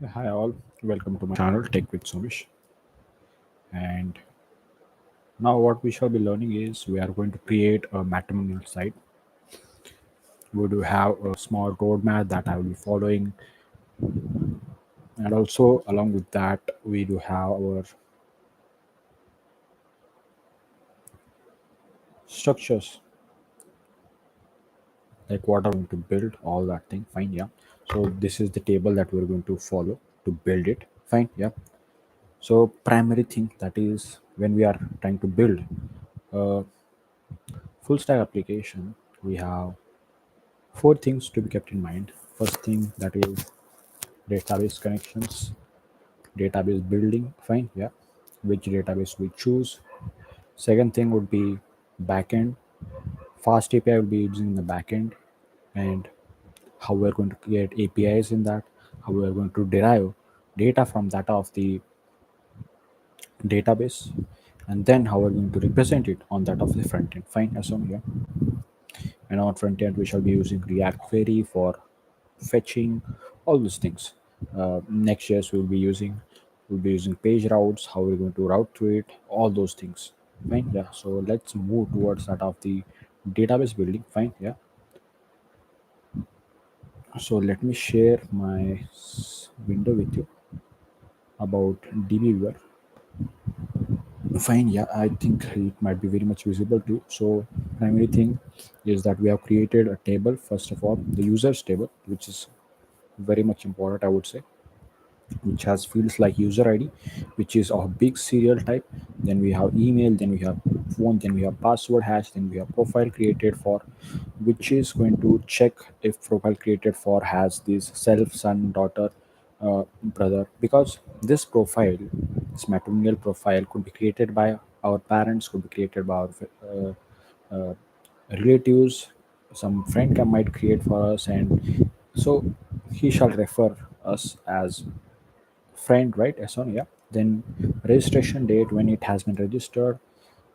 Hi all, welcome to my channel Tech with Somish. And now what we shall be learning is we are going to create a matrimonial site. We do have a small roadmap that I will be following, and also along with that we do have our structures, like what are we going to build, all that thing. Fine, yeah. So this is the table that we're going to follow to build it. Fine, yeah. So primary thing that is when we are trying to build a full stack application, we have four things to be kept in mind. First thing that is database connections, database building, fine, yeah, which database we choose. Second thing would be backend. Fast API will be using the backend, and how we're going to create APIs in that, how we're going to derive data from data of the database, and then how we're going to represent it on that of the front end. Fine, as on here. And on front end we shall be using React query for fetching, all those things. Next years we'll be using page routes, how we're going to route to it, all those things. Fine, yeah. So let's move towards that of the database building. Fine, yeah. So let me share my window with you about DB viewer. Fine, yeah, I think it might be very much visible too. So primary thing is that we have created a table. First of all, the users table, which is very much important, I would say, which has fields like user ID, which is of big serial type. Then we have email, then we have phone, then we have password hash, then we have profile created for, which is going to check if profile created for has this self, son, daughter, brother, because this profile, this matrimonial profile, could be created by our parents, could be created by our relatives, some friend can might create for us, and so he shall refer us as friend, right? S1, yeah. Then registration date when it has been registered.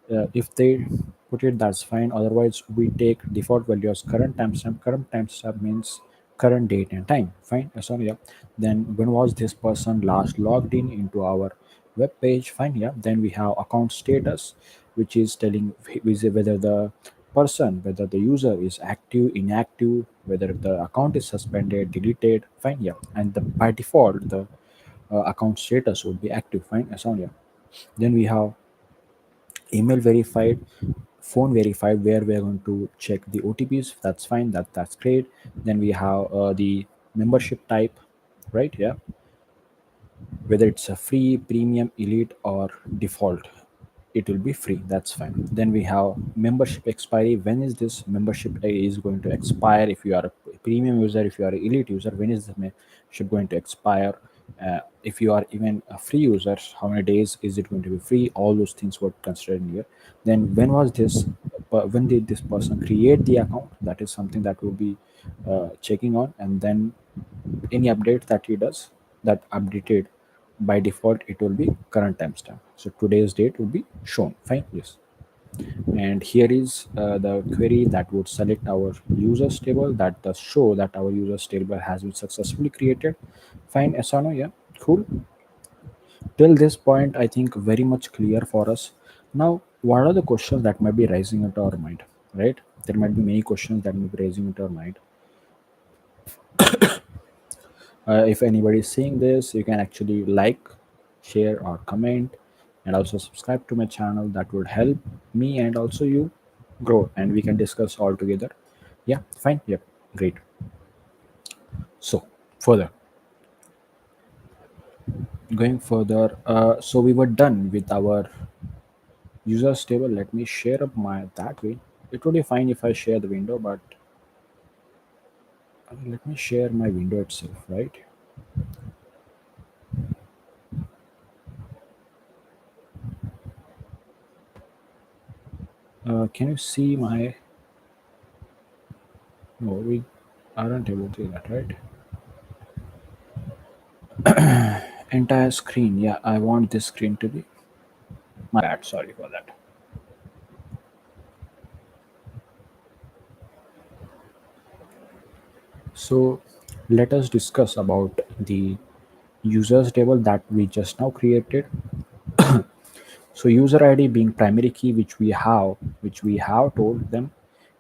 If they put it, that's fine. Otherwise, we take default value as current timestamp. Current timestamp means current date and time. Fine, S1, yeah. Then when was this person last logged in into our web page? Fine, yeah. Then we have account status, which is telling whether the person, whether the user is active, inactive, whether the account is suspended, deleted. Fine, yeah. And by default, the account status would be active. Fine, Asonia. Then we have email verified, phone verified, where we are going to check the OTPs. That's fine. That's great. Then we have the membership type, right? Yeah, whether it's a free, premium, elite, or default, it will be free. That's fine. Then we have membership expiry. When is this membership is going to expire? If you are a premium user, if you are an elite user, when is the membership going to expire? If you are even a free user, how many days is it going to be free? All those things were considered in here. Then when did this person create the account? That is something that will be checking on. And then any update that he does, that updated, by default it will be current timestamp, so today's date will be shown. Fine, yes. And here is the query that would select our users table, that does show that our users table has been successfully created. Fine, Asano, yeah, cool. Till this point I think very much clear for us. Now what are the questions that might be rising into our mind, right? There might be many questions that may be rising into our mind. If anybody is seeing this, you can actually like, share, or comment, and also subscribe to my channel. That would help me and also you grow, and we can discuss all together. Yeah, fine. Yep, great. So, further, going further, so we were done with our users table. Let me share up my that way. It would be fine if I share the window, but let me share my window itself, right? Can you see my? No, we aren't able to see that, right? Entire screen. Yeah, I want this screen to be my bad. Sorry for that. So let us discuss about the users table that we just now created. So user id being primary key, which we have told them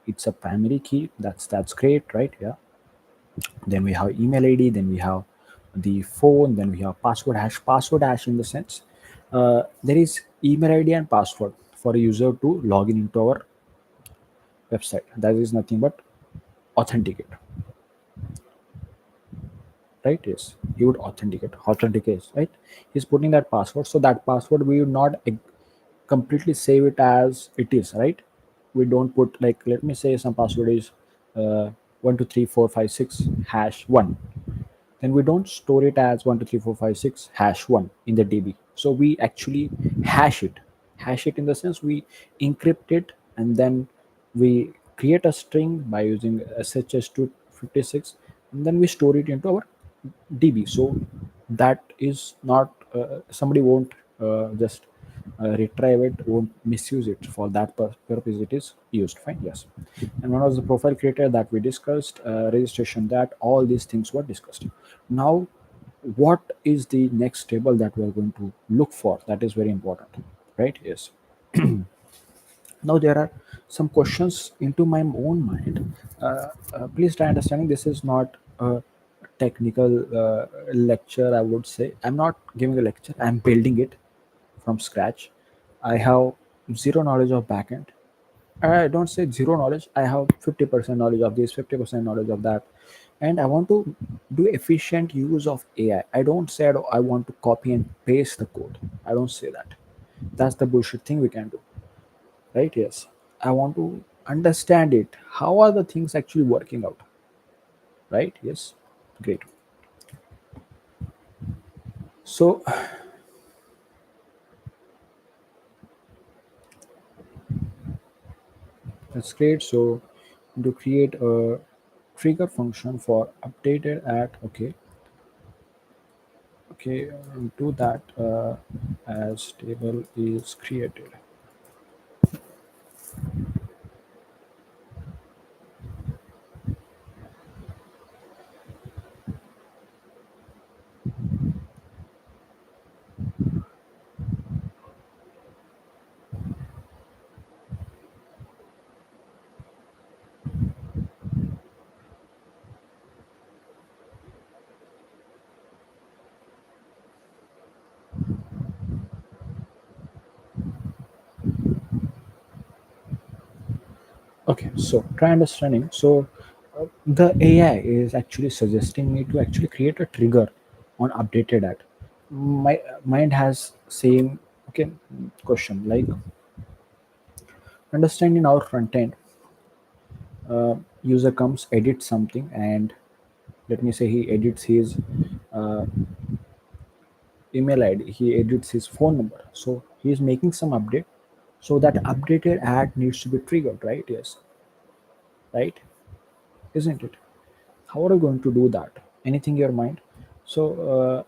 it's a primary key. That's great, right? Yeah. Then we have email id, then we have the phone, then we have password hash in the sense there is email id and password for a user to log in into our website. That is nothing but authenticate, right? Yes, he would authenticate, right? He's putting that password, so that password we would not completely save it as it is, right? We don't put, like, let me say some password is 1 2 3 4 5 6 hash 1. Then we don't store it as 1 2 3 4 5 6 hash 1 in the db. So we actually hash it in the sense we encrypt it, and then we create a string by using shs256, and then we store it into our db. So that is not somebody won't just retrieve it, won't misuse it. For that purpose it is used, fine, yes. And one was the profile creator that we discussed, registration, that all these things were discussed. Now what is the next table that we are going to look for? That is very important, right? Yes. Now there are some questions into my own mind. Please try understanding, this is not a technical lecture, I would say. I'm not giving a lecture, I'm building it from scratch. I have zero knowledge of backend. I don't say zero knowledge, I have 50% knowledge of this, 50% knowledge of that. And I want to do efficient use of ai. I don't say I want to copy and paste the code. I don't say that. That's the bullshit thing we can do, right? Yes. I want to understand it, how are the things actually working out, right? Yes. Great. So that's great. So to create a trigger function for updated at, okay, okay, do that as table is created. Okay, so try understanding. So the AI is actually suggesting me to actually create a trigger on updated at. My mind has same, okay, question like, understanding our front end, user comes edit something, and let me say he edits his uh, email id, he edits his phone number, so he is making some update. So that updated ad needs to be triggered, right? Yes, right, isn't it? How are you going to do that? Anything in your mind? So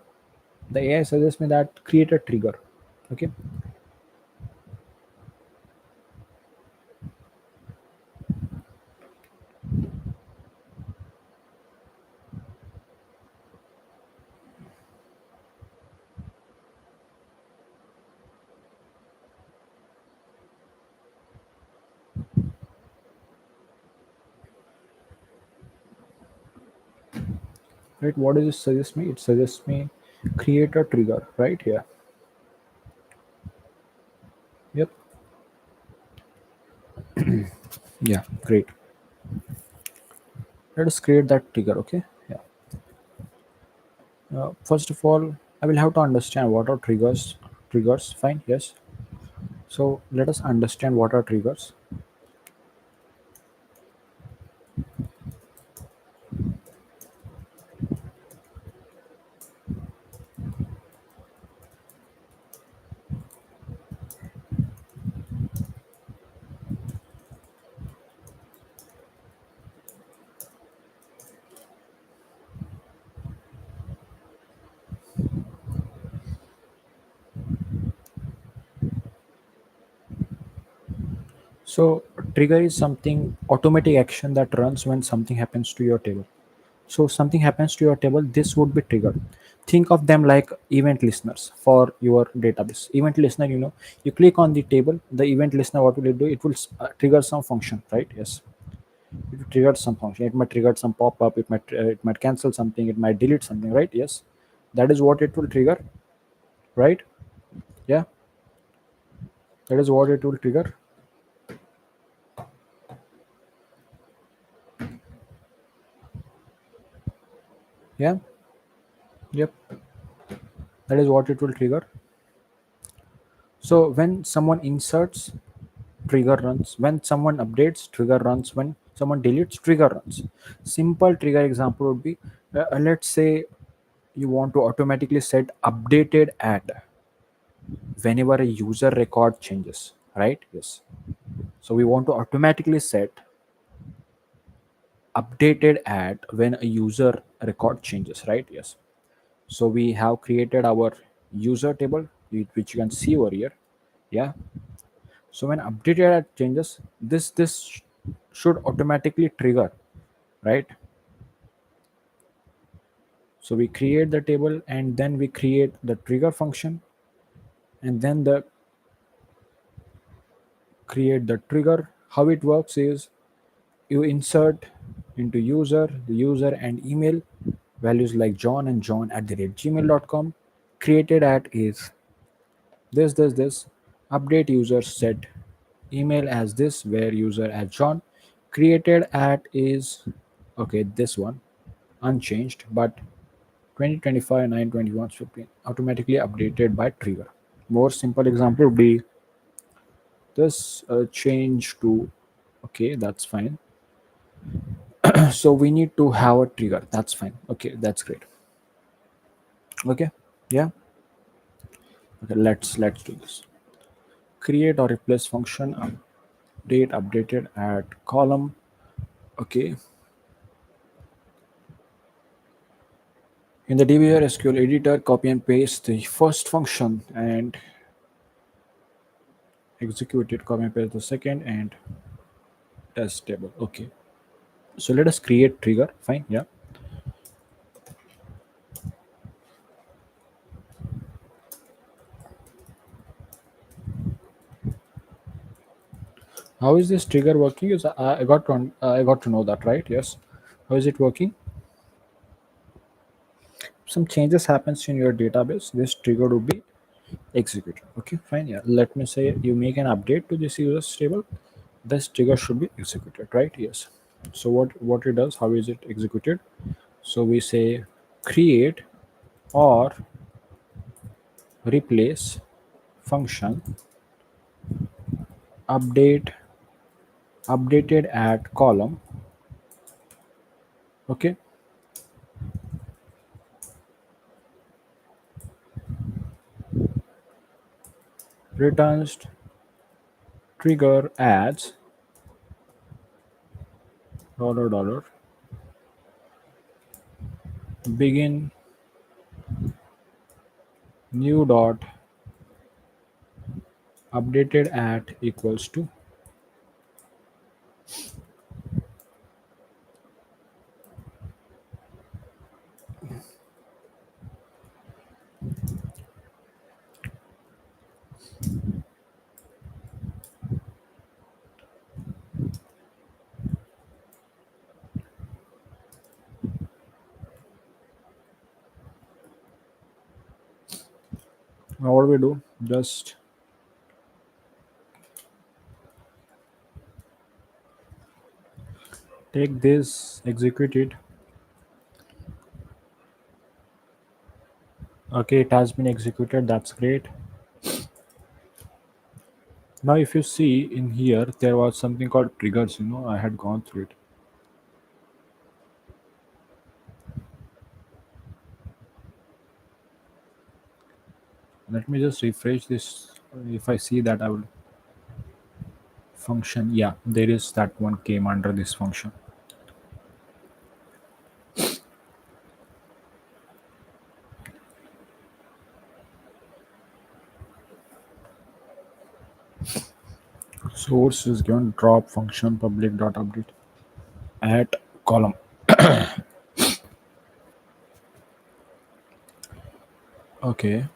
the ai suggests me that create a trigger. Okay, right, what does it suggest me? It suggests me create a trigger right here. Yep. Yeah, great. Let us create that trigger. Okay, yeah. First of all, I will have to understand what are triggers, fine, yes. So let us understand what are triggers. So trigger is something automatic action that runs when something happens to your table. So something happens to your table, this would be triggered. Think of them like event listeners for your database. Event listener, you click on the table, the event listener, what will it do? It will trigger some function, right? Yes, it will trigger some function. It might trigger some pop-up, it might cancel something, it might delete something, right? Yes, that is what it will trigger, right? Yeah, that is what it will trigger. Yeah, yep, that is what it will trigger. So when someone inserts, trigger runs. When someone updates, trigger runs. When someone deletes, trigger runs. Simple trigger example would be, let's say you want to automatically set updated ad whenever a user record changes, right? Yes. So we want to automatically set updated ad when a user record changes, right? Yes. So we have created our user table, which you can see over here. Yeah. So when updated ad changes, this should automatically trigger, right? So we create the table and then we create the trigger function, and then the create the trigger. How it works is, you insert into user, the user and email values like John and John at the rate gmail.com. Created at is this. Update user set email as this, where user as John. Created at is, okay, this one unchanged, but 2025 921 15 automatically updated by trigger. More simple example would be this, change to, okay, that's fine. So we need to have a trigger, that's fine, okay, that's great. Okay, yeah, okay, let's do this. Create or replace function, update updated at column. Okay, in the dbr sql editor, copy and paste the first function and execute it. Copy and paste the second and test table. Okay, so let us create trigger, fine, yeah. How is this trigger working? Is I got to know that, right? Yes. How is it working? Some changes happens in your database. This trigger will be executed. Okay, fine. Yeah. Let me say you make an update to this user table. This trigger should be executed, right? Yes. So what it does? How is it executed? So we say create or replace function update updated at column. Okay, returns trigger adds $, begin new dot updated at equals to. Now what we do? Just take this, execute it. Okay, it has been executed. That's great. Now, if you see in here, there was something called triggers. I had gone through it. Let me just refresh this. If I see that, I will function. Yeah, there is that one came under this function. Source is given drop function public dot update at column. Okay,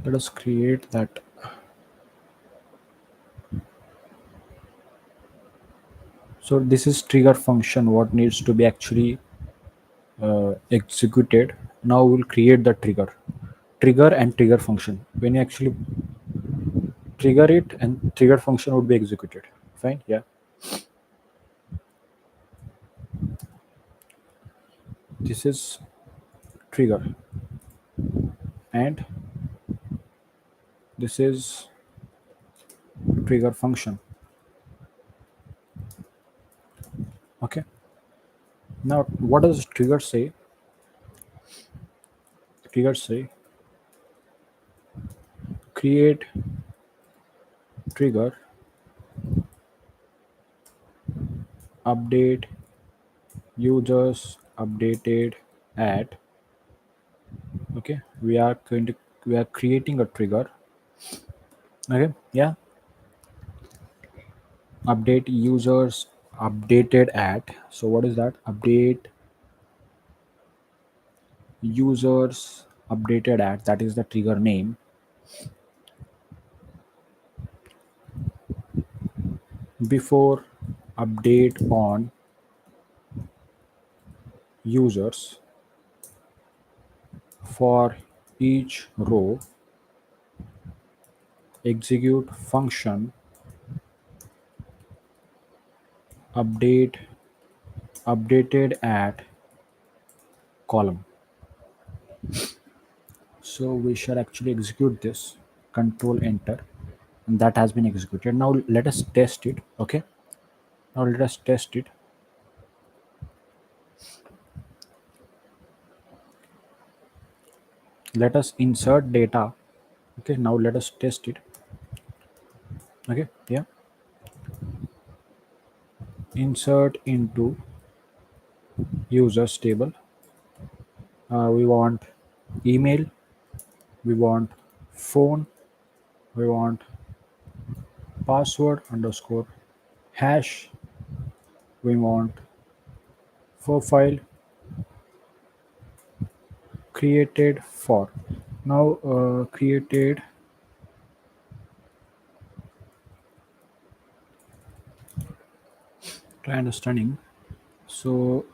let us create that. So this is trigger function what needs to be actually executed. Now we'll create the trigger and trigger function. When you actually trigger it, and trigger function would be executed. Fine, yeah. This is trigger, and this is trigger function. Okay, now what does trigger say? Trigger say create trigger, update users updated at. Okay, we are creating a trigger. Okay, yeah. Update users updated at. So what is that? Update users updated at, that is the trigger name, before update on users. For each row, execute function update updated at column. So we shall actually execute this. Control enter, and that has been executed. Now let us test it. Okay, now let us test it. Let us insert data. Okay, now let us test it. Okay, yeah. Insert into users table. We want email, we want phone, we want password underscore hash, we want profile created for. Now created, try understanding. So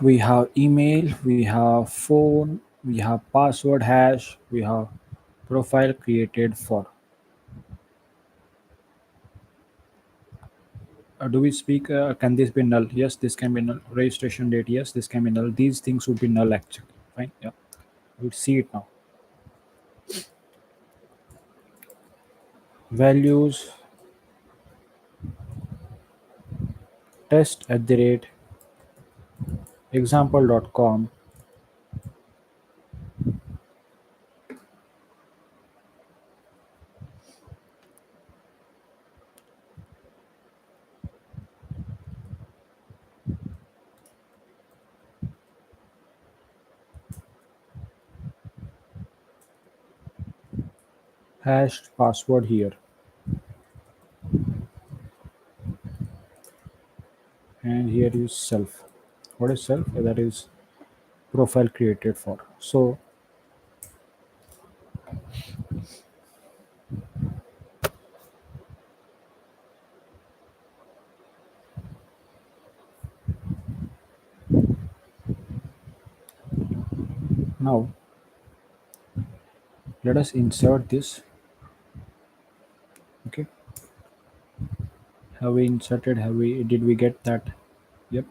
we have email, we have phone, we have password hash, we have profile created for. Do we speak? Can this be null? Yes, this can be null. Registration date? Yes, this can be null. These things would be null actually. Fine. Yeah, we'll see it now. Values test at the rate example.com hashed password here, and here is self. What is self? That is profile created for. So now let us insert this. Okay, have we inserted? Have we? Did we get that? Yep.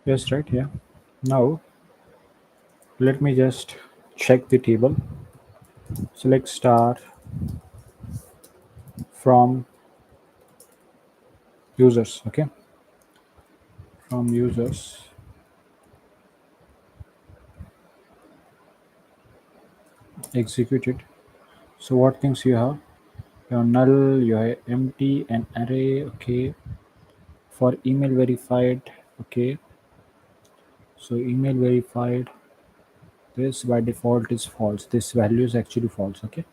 Yes, right, yeah. Now let me just check the table. Select star from users. Okay, from users, execute it. So what things you have? Your null, your empty, and array. Okay, for email verified. Okay, so email verified. This by default is false. This value is actually false. Okay,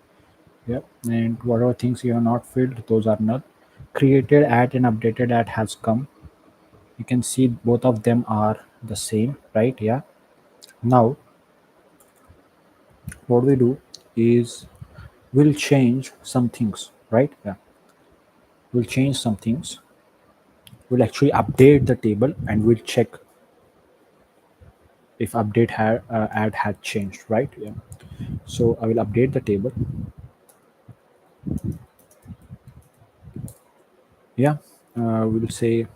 yeah. And whatever things you have not filled, those are null. Created at and updated at has come. You can see both of them are the same, right? Yeah. Now what we do is we'll change some things, right? Yeah, we'll change some things. We'll actually update the table and we'll check if update had add had changed, right? Yeah. So I will update the table. Yeah, we'll say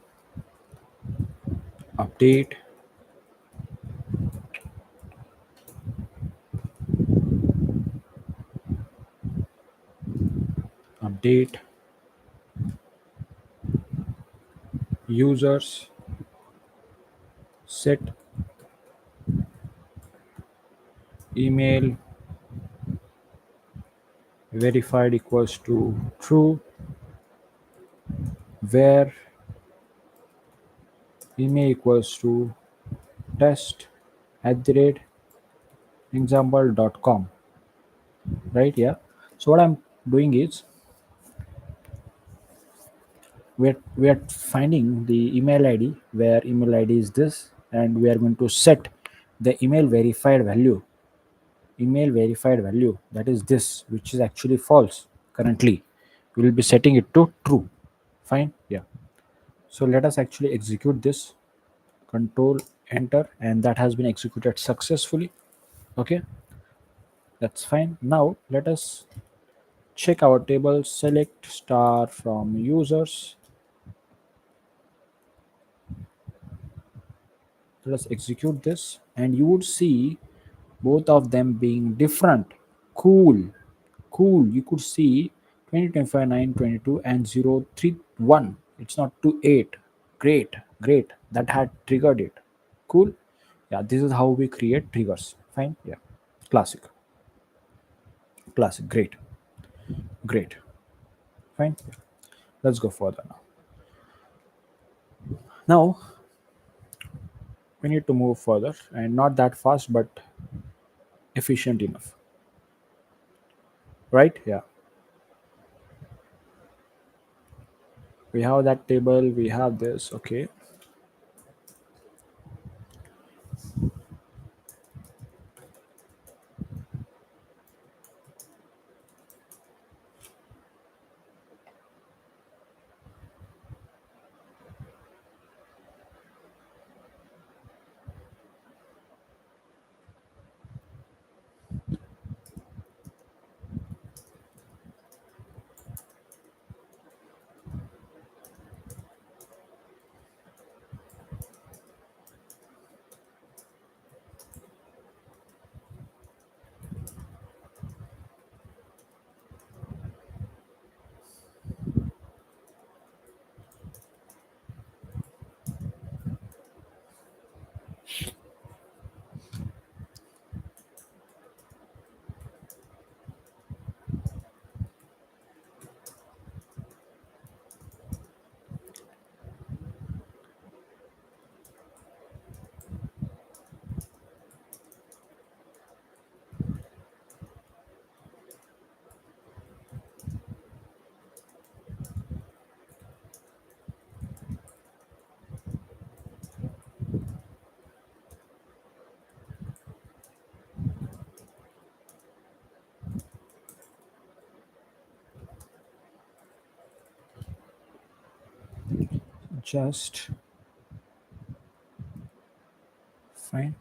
update, update users set email verified equals to true, where email equals to test at the rate example.com, right? Yeah. So what I'm doing is we're finding the email id, where email id is this, and we are going to set the email verified value, that is this, which is actually false. Currently we will be setting it to true. Fine, yeah. So let us actually execute this. Control enter, and that has been executed successfully. Okay, that's fine. Now let us check our table. Select star from users. Let us execute this, and you would see both of them being different. Cool, cool. You could see 2025 922 and 031. It's not 28. Great, great. That had triggered it. Cool. Yeah, this is how we create triggers. Fine. Yeah, classic, classic. Great, great. Fine. Yeah. Let's go further now. Now we need to move further, and not that fast, but efficient enough. Right? Yeah. We have that table. We have this. Okay. Just fine.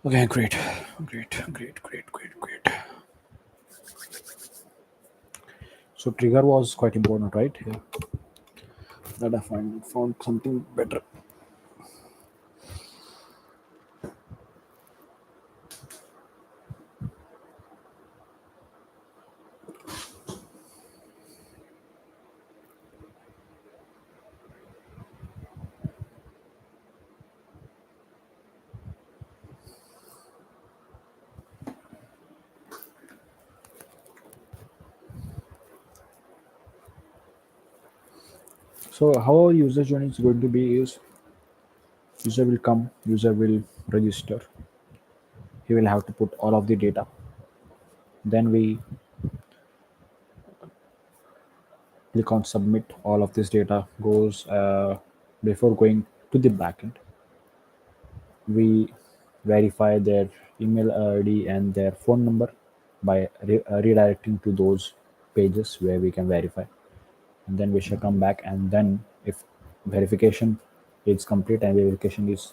Okay, great, great. So trigger was quite important, right? Yeah, that I found something better. So how our user journey is going to be is user will come, user will register. He will have to put all of the data. Then we click on submit. All of this data goes before going to the backend. We verify their email ID and their phone number by redirecting to those pages where we can verify. And then we shall come back, and then if verification is complete and verification is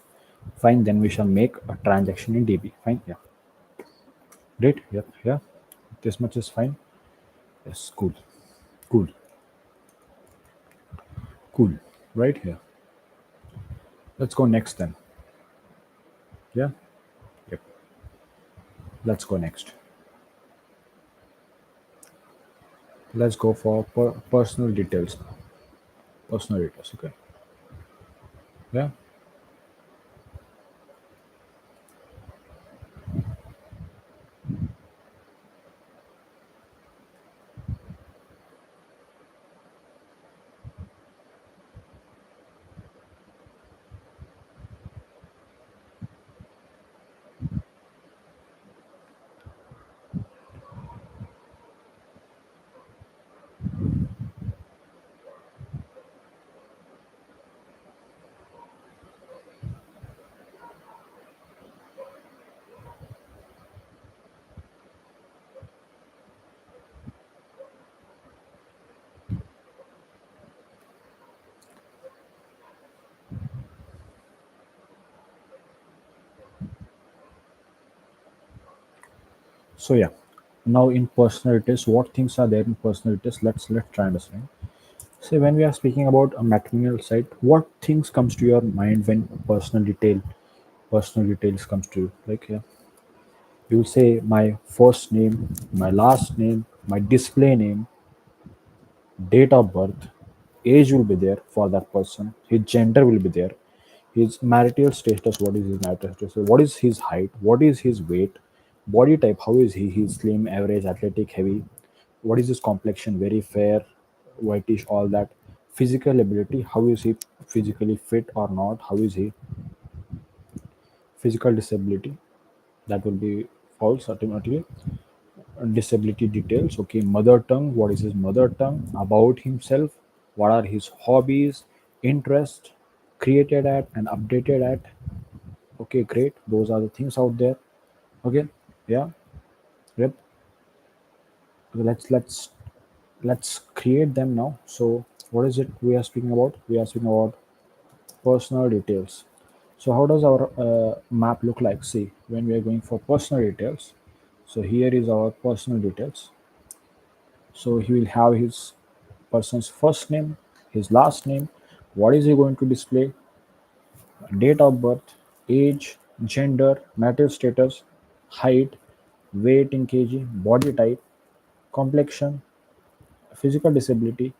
fine, then we shall make a transaction in DB. Fine, yeah, great, yeah, yeah. This much is fine. Yes, cool, cool, cool. Right here. Let's go next then. Yeah, yep. Let's go next. Let's go for personal details now. Personal details. Okay. Yeah. So yeah, now in personal details, what things are there in personal details? Let's try and understand. So when we are speaking about a matrimonial site, what things comes to your mind when personal details comes to you? Like yeah, you will say my first name, my last name, my display name, date of birth, age will be there for that person, his gender will be there, his marital status, what is his marital status, what is his height, what is his weight, body type, how is he, he's slim, average, athletic, heavy, what is his complexion, very fair, whitish, all that, physical ability, how is he physically fit or not, how is he, physical disability, that will be false ultimately. Disability details, okay, mother tongue, what is his mother tongue, about himself, what are his hobbies, interest, created at and updated at. Okay, great, those are the things out there. Okay, yeah, yep. Okay, let's create them now. So what is it we are speaking about? We are speaking about personal details. So how does our map look like? See, when we are going for personal details, so here is our personal details. So he will have his person's first name, his last name, what is he going to display, date of birth, age, gender, marital status, height, weight in kg, body type, complexion, physical disability,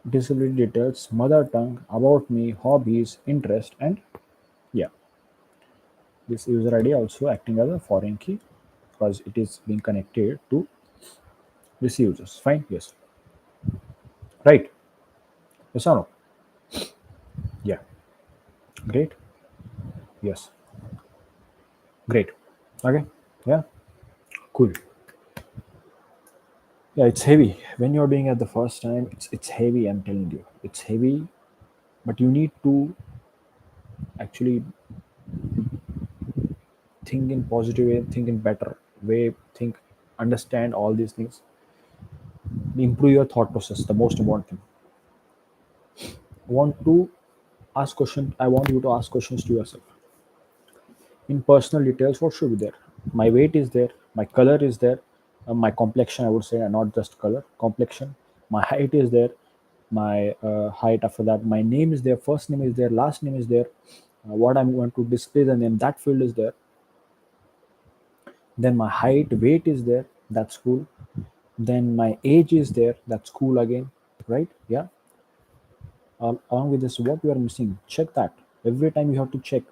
disability details, mother tongue, about me, hobbies, interest, and yeah, this user ID also acting as a foreign key because it is being connected to this users. Fine, yes, right, yes or no? Yeah, great, yes, great. Okay, yeah, cool. Yeah, it's heavy. When you're doing it the first time, it's heavy, I'm telling you. It's heavy, but you need to actually think in positive way, think in better way, think, understand all these things. Improve your thought process, the most important thing. Want to ask question I want you to ask questions to yourself. In personal details, what should be there? My weight is there, my color is there, my complexion, I would say, not just color, complexion. My height is there, my height. After that, my name is there, first name is there, last name is there, what I'm going to display the name, that field is there. Then my height, weight is there, that's cool. Then my age is there, that's cool again, right? Yeah. Along with this, what you are missing, check that. Every time you have to check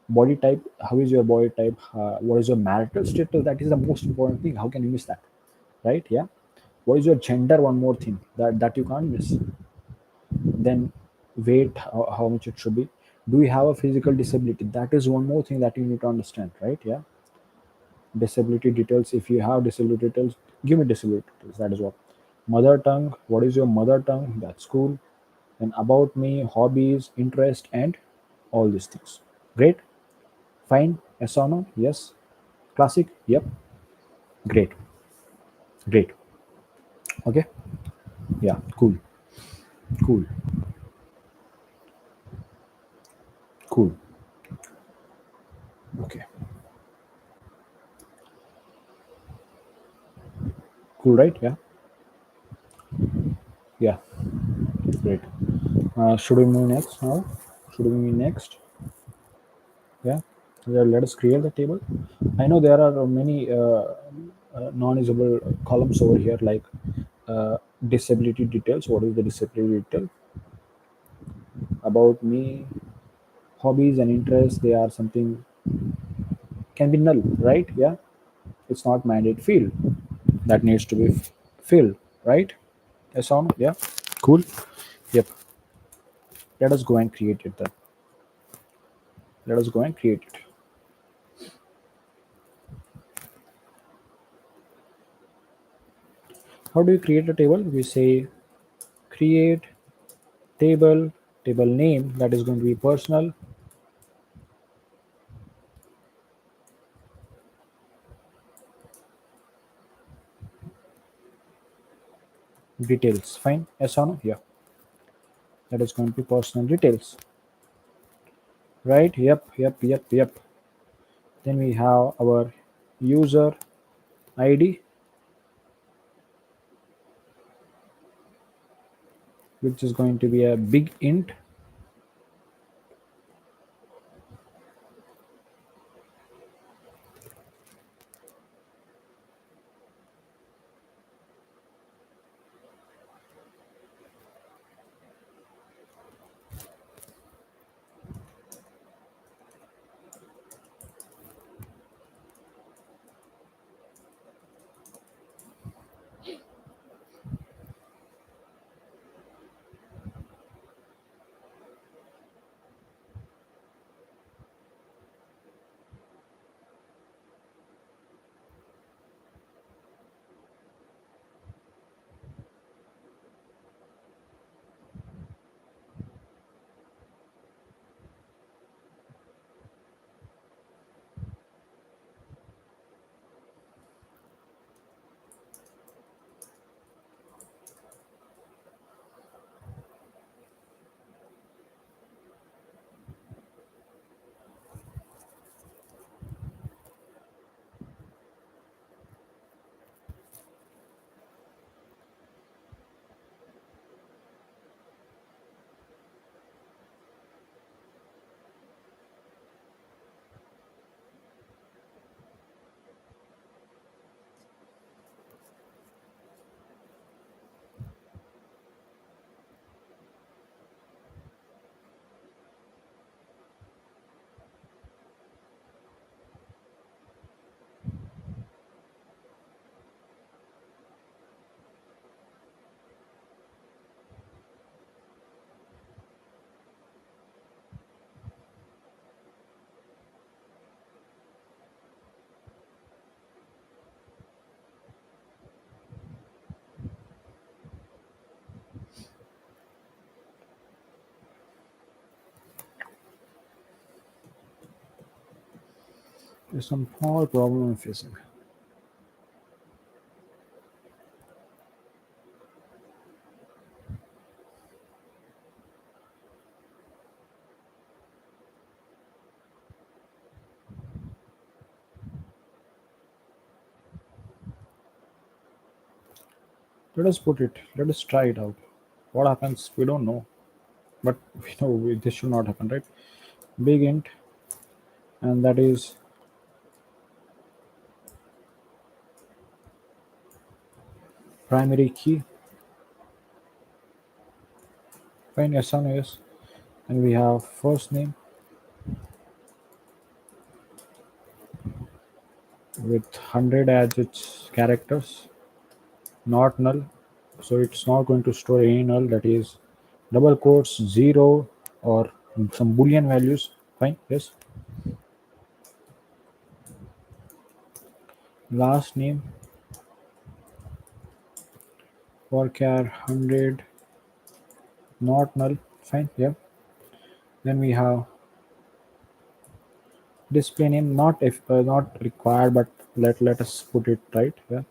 body type. How is your body type? What is your marital status? That is the most important thing. How can you miss that, right? Yeah. What is your gender? One more thing that you can't miss. Then weight, how much it should be. Do you have a physical disability? That is one more thing that you need to understand, right? Yeah. Disability details. If you have disability details, give me disability details. That is what. Mother tongue. What is your mother tongue? That's cool. Then about me, hobbies, interest, and all these things. Great. Fine. Yes or no? Yes. Classic. Yep. Great. Great. Okay. Yeah. Cool. Cool. Cool. Okay. Cool. Right. Yeah. Yeah. Great. Should we move next now? Should we move next? Yeah. Yeah, let us create the table. I know there are many non-usable columns over here, like disability details. What is the disability detail? About me, hobbies and interests. They are something can be null, right? Yeah. It's not mandate field that needs to be filled, right? Yes or no? Yeah. Cool. Yep. Let us go and create it then. Let us go and create it. How do you create a table? We say create table, table name, that is going to be personal details. Fine. Yes or no? Yeah. That is going to be personal details. Right? Yep, yep, yep, yep. Then we have our user ID, which is going to be a big int. There's some small problem I'm facing. Let us put it. Let us try it out. What happens? We don't know, but we know this should not happen, right? Big int, and that is primary key. Fine, yes or no, yes. And we have first name with 100 as its characters, not null. So it's not going to store any null, that is double quotes, zero, or some boolean values. Fine, yes. Last name for char 100, not null. Fine, yeah. Then we have display name, not if not required, but let us put it right. Yeah,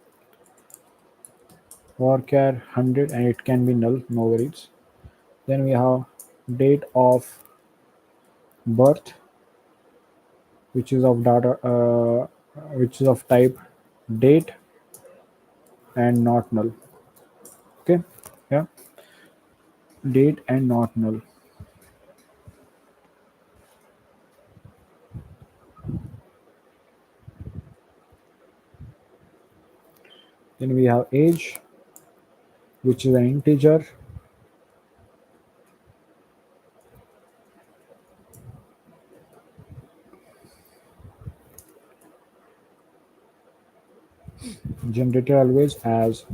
for char 100, and it can be null, no worries. Then we have date of birth, which is of data, which is of type date and not null. Okay, yeah, date and not null. Then we have age, which is an integer. Generated always as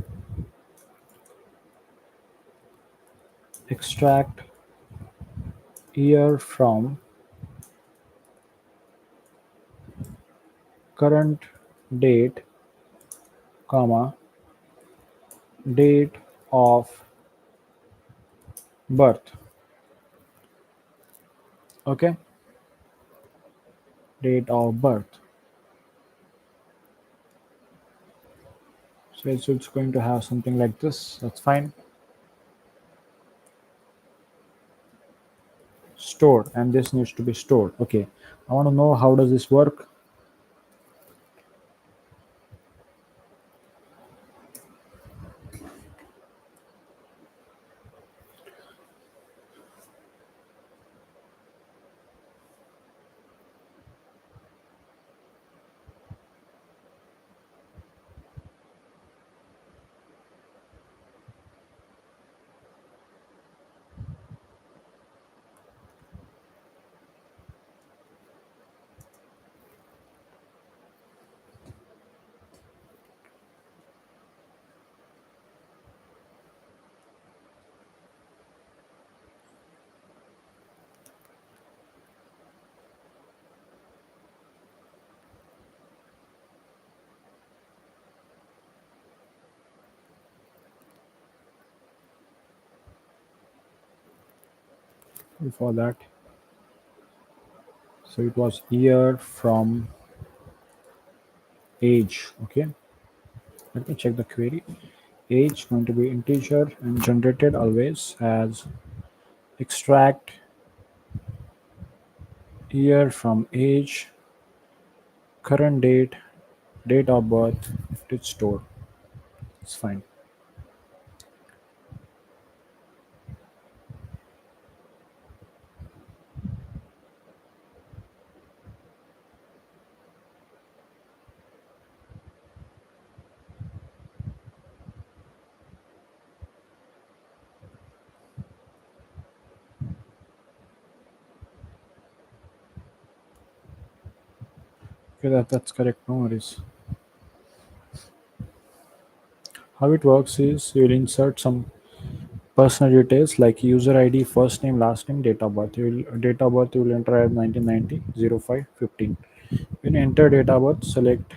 extract year from current date, comma, date of birth. Okay, date of birth. So it's going to have something like this. That's fine. Stored, and this needs to be stored. Okay, I want to know how does this work. Before that, so it was year from age. Okay, let me check the query. Age going to be integer and generated always as extract year from age, current date, date of birth. It's stored. It's fine. Okay, that's correct. No worries. How it works is you'll insert some personal details like user ID, first name, last name, date of birth. Date of birth you will enter as 1990 05 15. When you enter date of birth, select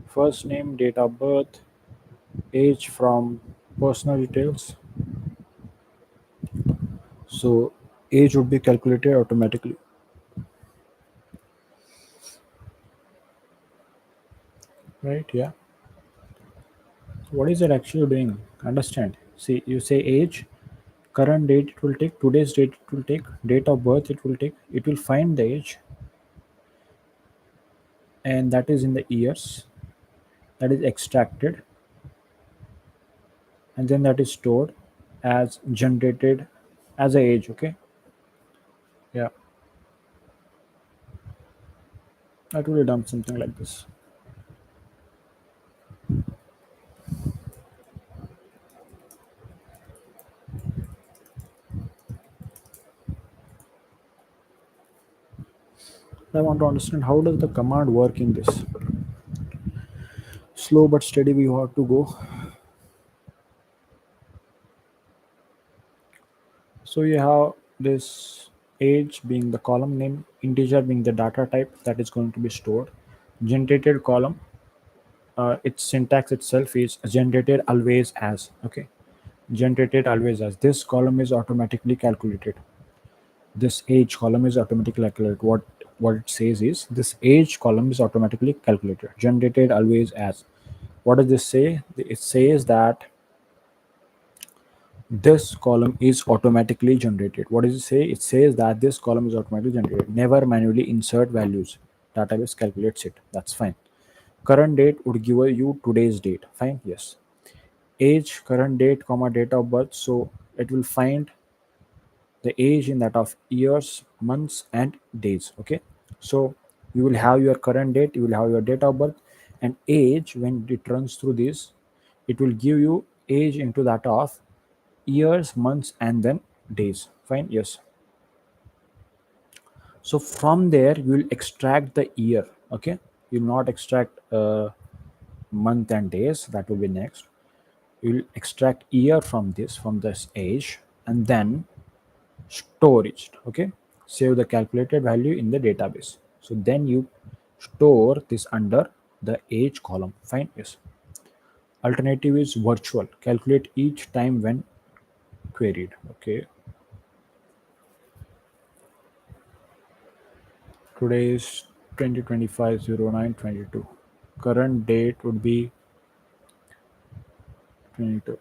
first name, date of birth, age from personal details. So age would be calculated automatically, right? Yeah. What is it actually doing? Understand? See, you say age, current date it will take, today's date it will take, date of birth it will take. It will find the age, and that is in the years. That is extracted. and then that is stored as generated as a age. Okay, yeah, that would have done something like this. I want to understand how does the command work in this. Slow but steady we have to go. So you have this age being the column name, integer being the data type that is going to be stored. Generated column, its syntax itself is generated always as. Okay, generated always as. This column is automatically calculated. This age column is automatically calculated. What it says is this age column is automatically calculated. Generated always as. What does this say? It says that this column is automatically generated. What does it say? It says that this column is automatically generated. Never manually insert values. Database calculates it. That's fine. Current date would give you today's date. Fine. Yes. Age, current date, comma date of birth. So it will find the age in that of years, months, and days. Okay. So you will have your current date. You will have your date of birth and age. When it runs through this, it will give you age into that of years, months, and then days. Fine. Yes. So from there you will extract the year. Okay, you will not extract month and days. That will be next. You will extract year from this age, and then store it. Okay, save the calculated value in the database. So then you store this under the age column. Fine. Yes. Alternative is virtual. Calculate each time when queried. Okay. Today is 2025 09/22. Current date would be 22.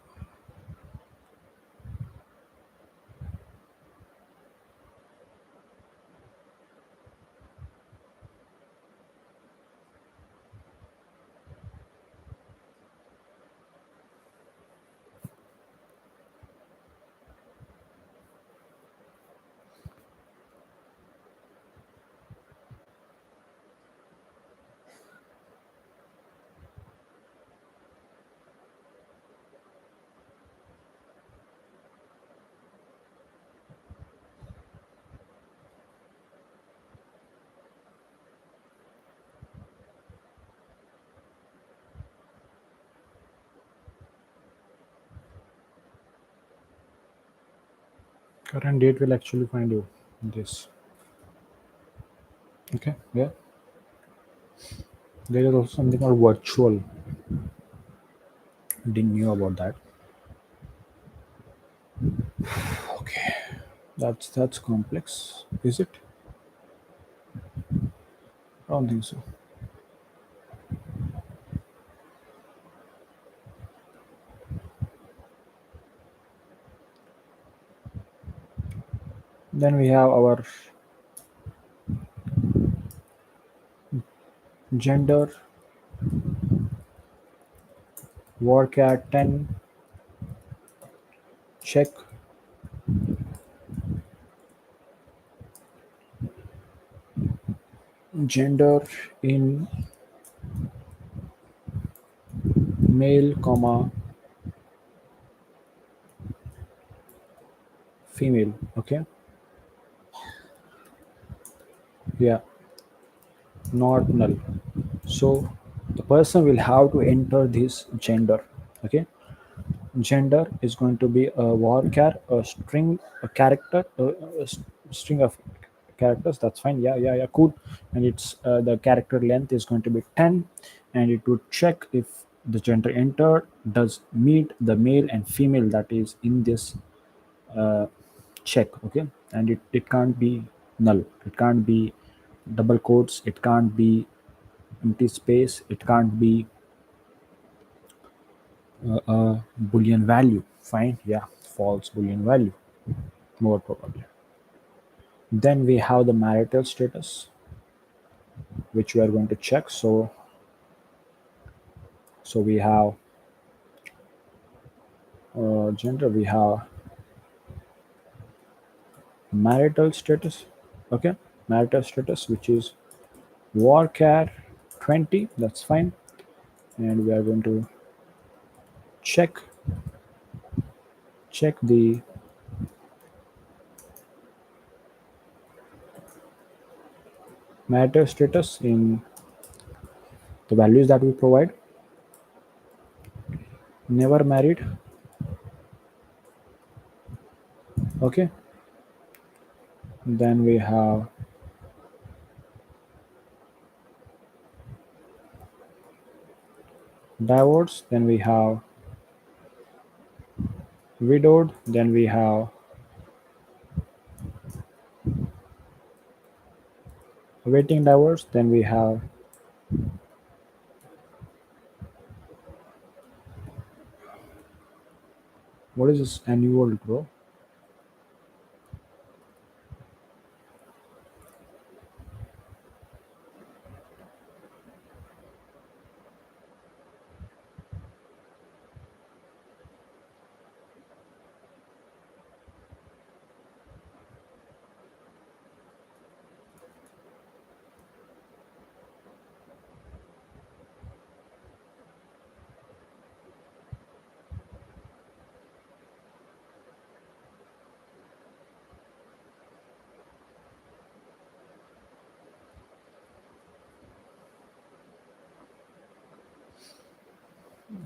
Current date will actually find you this. Okay, yeah. There is also something called virtual. Didn't knew about that. Okay, that's complex. Is it? I don't think so. Then we have our gender warcat 10 check gender in male comma female. Okay, yeah, not null. So the person will have to enter this gender. Okay, gender is going to be a varchar, a string, a character, string of characters. That's fine. Yeah, yeah, yeah. Cool. And it's the character length is going to be 10, and it would check if the gender entered does meet the male and female that is in this uh, check. Okay, and it can't be null. It can't be double quotes. It can't be empty space. It can't be boolean value. Fine. Yeah, false boolean value. More probably. Then we have the marital status, which we are going to check. So we have Gender, we have marital status. Okay, marital status, which is warcare 20. That's fine. And we are going to check the marital status in the values that we provide. Never married. Okay, then we have divorce, then we have widowed, then we have awaiting divorce, then we have what is this annual bro.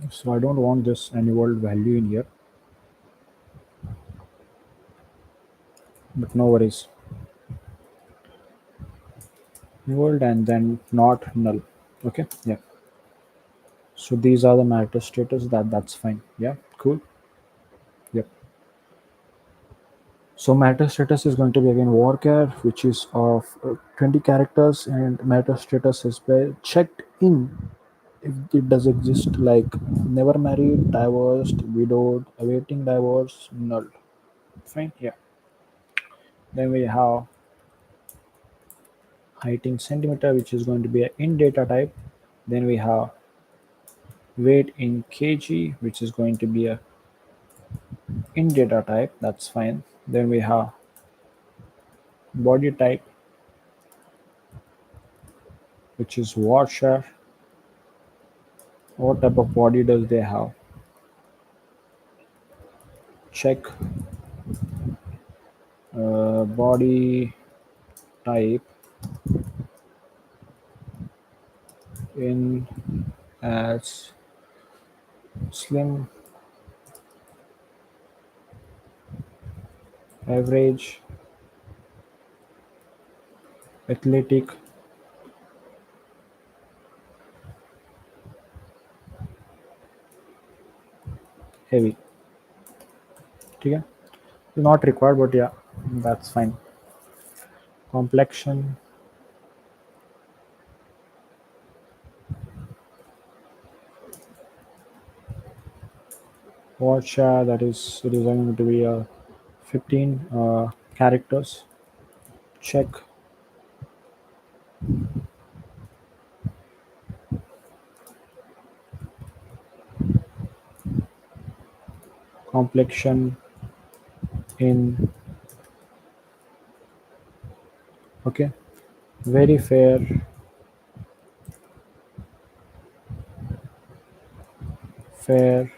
So I don't want this annual value in here, but no worries. Annual and then not null. Okay, yeah. So these are the marital status. That's fine. Yeah, cool. Yep. So marital status is going to be again warcare, which is of 20 characters, and marital status is checked in if it does exist, like never married, divorced, widowed, awaiting divorce, null. Fine. Yeah. Then we have height in centimeter, which is going to be a in data type. Then we have weight in kg, which is going to be a in data type. That's fine. Then we have body type, which is washer. What type of body does they have? Check body type in as slim, average, athletic, heavy. Okay, not required, but yeah, that's fine. Complexion, watch that is it is going to be 15 characters. Check complexion in. Okay, very fair, fair,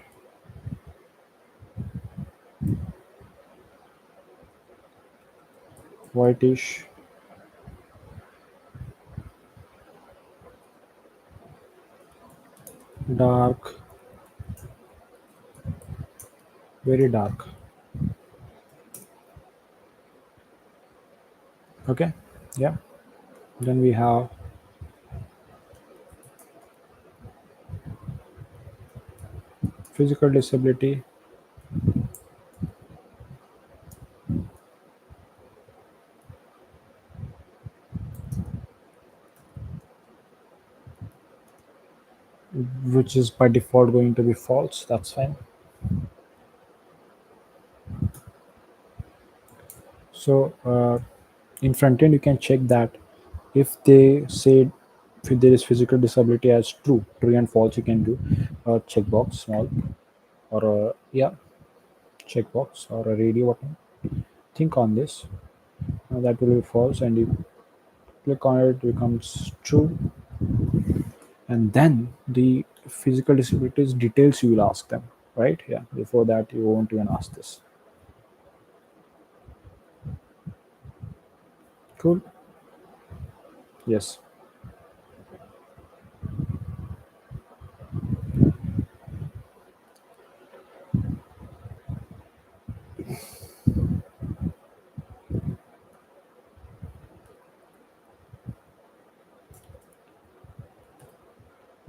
whitish, dark, very dark. Okay, yeah. Then we have physical disability, which is by default going to be false. That's fine. So in front end, you can check that if they say if there is physical disability as true and false, you can do a checkbox small or yeah. checkbox or a radio button. Think on this. That will be false, and you click on it, it becomes true. And then the physical disabilities details you will ask them, right? Yeah. Before that, you won't even ask this. Cool. Yes.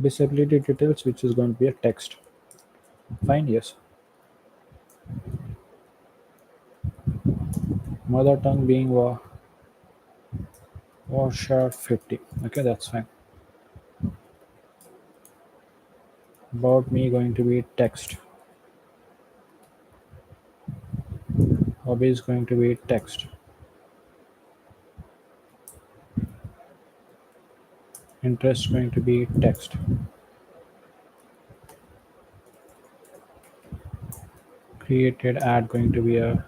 Disability details, which is going to be a text. Fine. Yes. Mother tongue being Warshare 50. Okay, that's fine. About me going to be text. Hobby is going to be text. Interest going to be text. Created ad going to be a.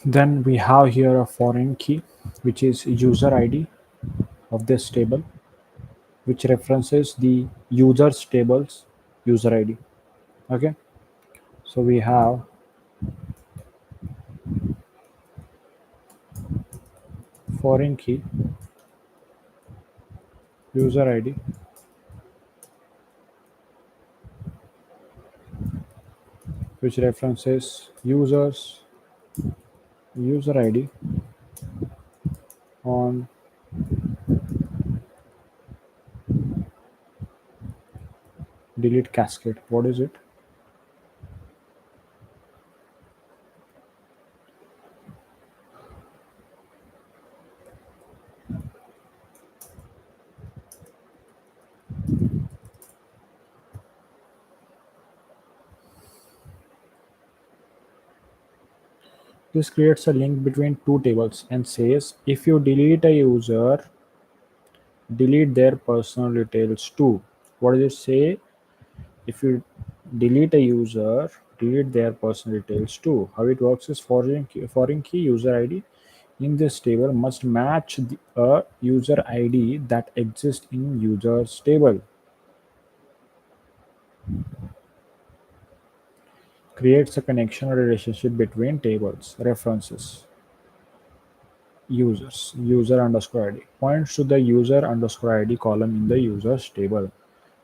Then we have here a foreign key, which is user ID of this table, which references the user's table's user ID. Okay, so we have foreign key, user ID, which references user ID on delete cascade. What is it? This creates a link between two tables and says if you delete a user, delete their personal details too. What does it say? If you delete a user, delete their personal details too. How it works is foreign key user ID in this table must match a user ID that exists in users table. Creates a connection or relationship between tables. References. Users. User underscore ID. Points to the user underscore ID column in the users table.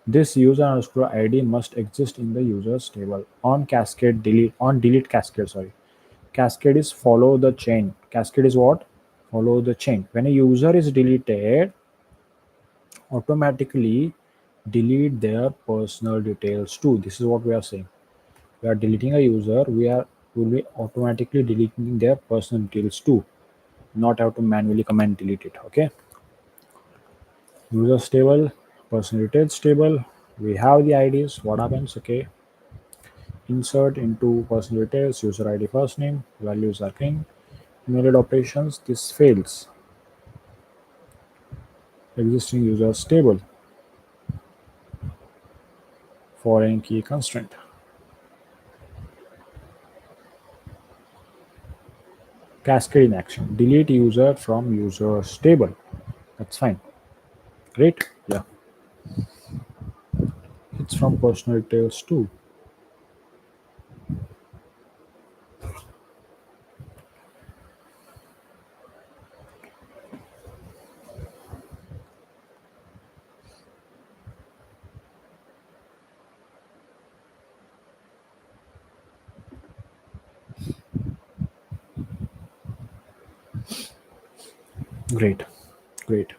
This user underscore ID must exist in the users table. On delete cascade, sorry. Cascade is follow the chain. Cascade is what? Follow the chain. When a user is deleted, automatically delete their personal details too. This is what we are saying. We are deleting a user, will be automatically deleting their personal details too. Not have to manually command delete it. Okay. User stable, personal details table. We have the IDs. What happens? Okay. Insert into personal details, user ID first name, values are king. Invalid operations, this fails. Existing users table. Foreign key constraint. Cascade in action. Delete user from users table. That's fine. Great. Yeah. It's from personal details too. Great. Great.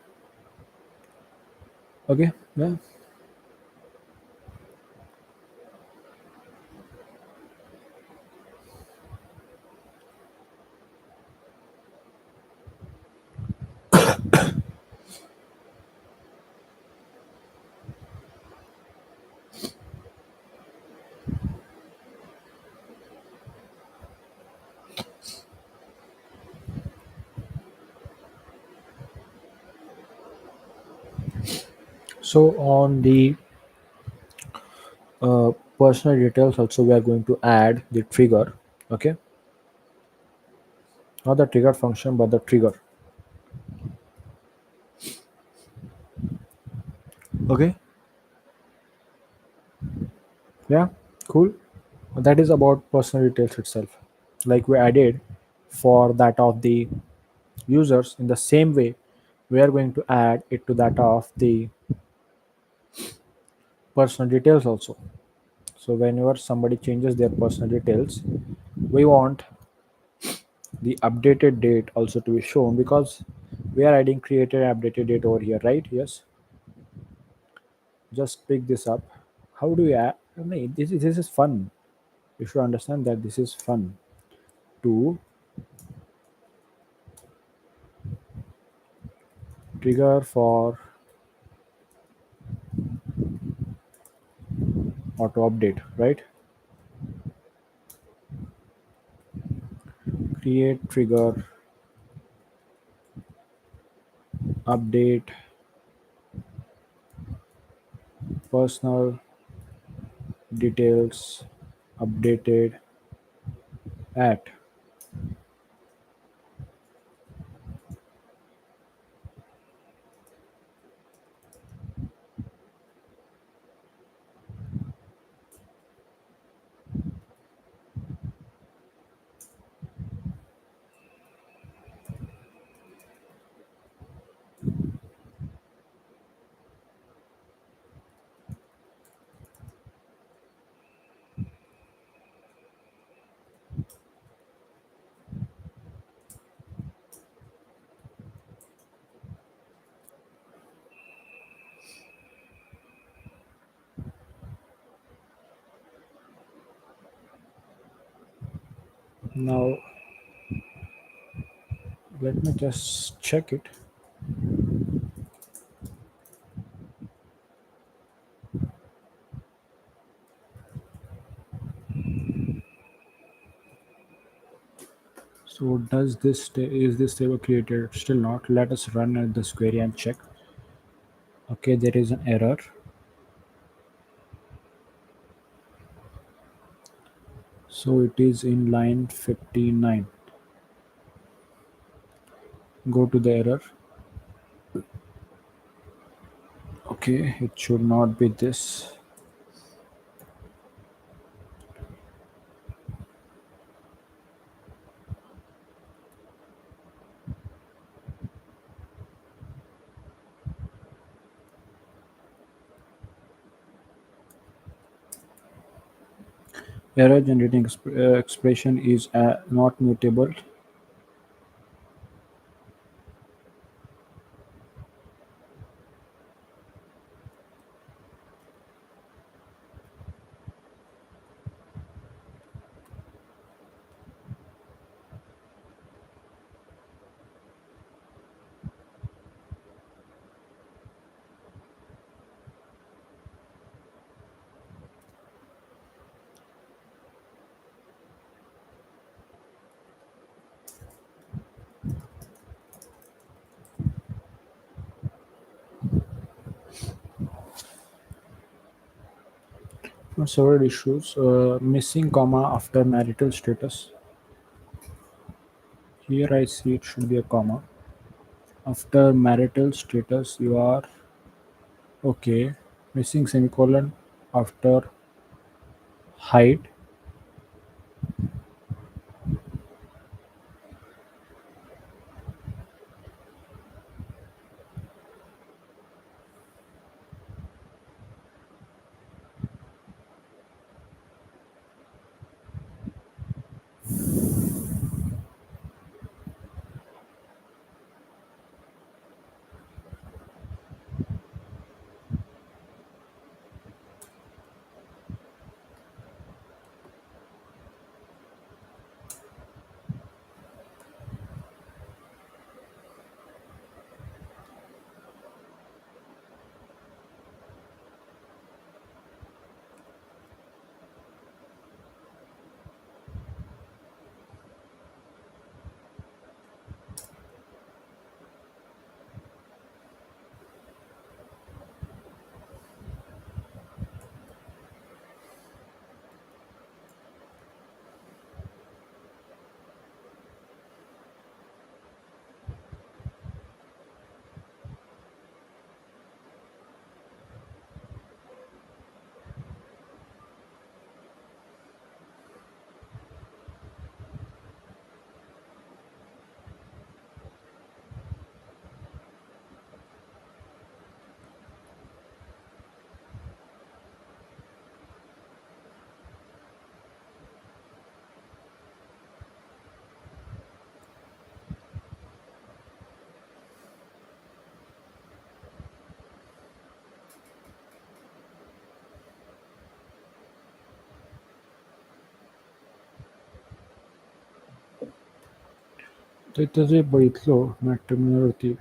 Okay. Yeah. So on the personal details also we are going to add the trigger. Okay, not the trigger function but the trigger. Okay, yeah, cool. That is about personal details itself, like we added for that of the users. In the same way we are going to add it to that of the personal details also. So whenever somebody changes their personal details, we want the updated date also to be shown, because we are adding created and updated date over here, right? Yes, just pick this up. How do we add? No, this is fun. You should understand that this is fun to trigger for auto update, right? Create trigger update personal details updated at. Now let me just check it. So does this is this table created? Still not. Let us run at this query and check. Okay, there is an error. So it is in line 59. Go to the error. Okay, it should not be this. Error generating expression is not mutable. For several issues, missing comma after marital status. Here I see it should be a comma. After marital status, you are okay. Missing semicolon after height. तर इथं जे बघितलं मॅट्रिमोनियलवरती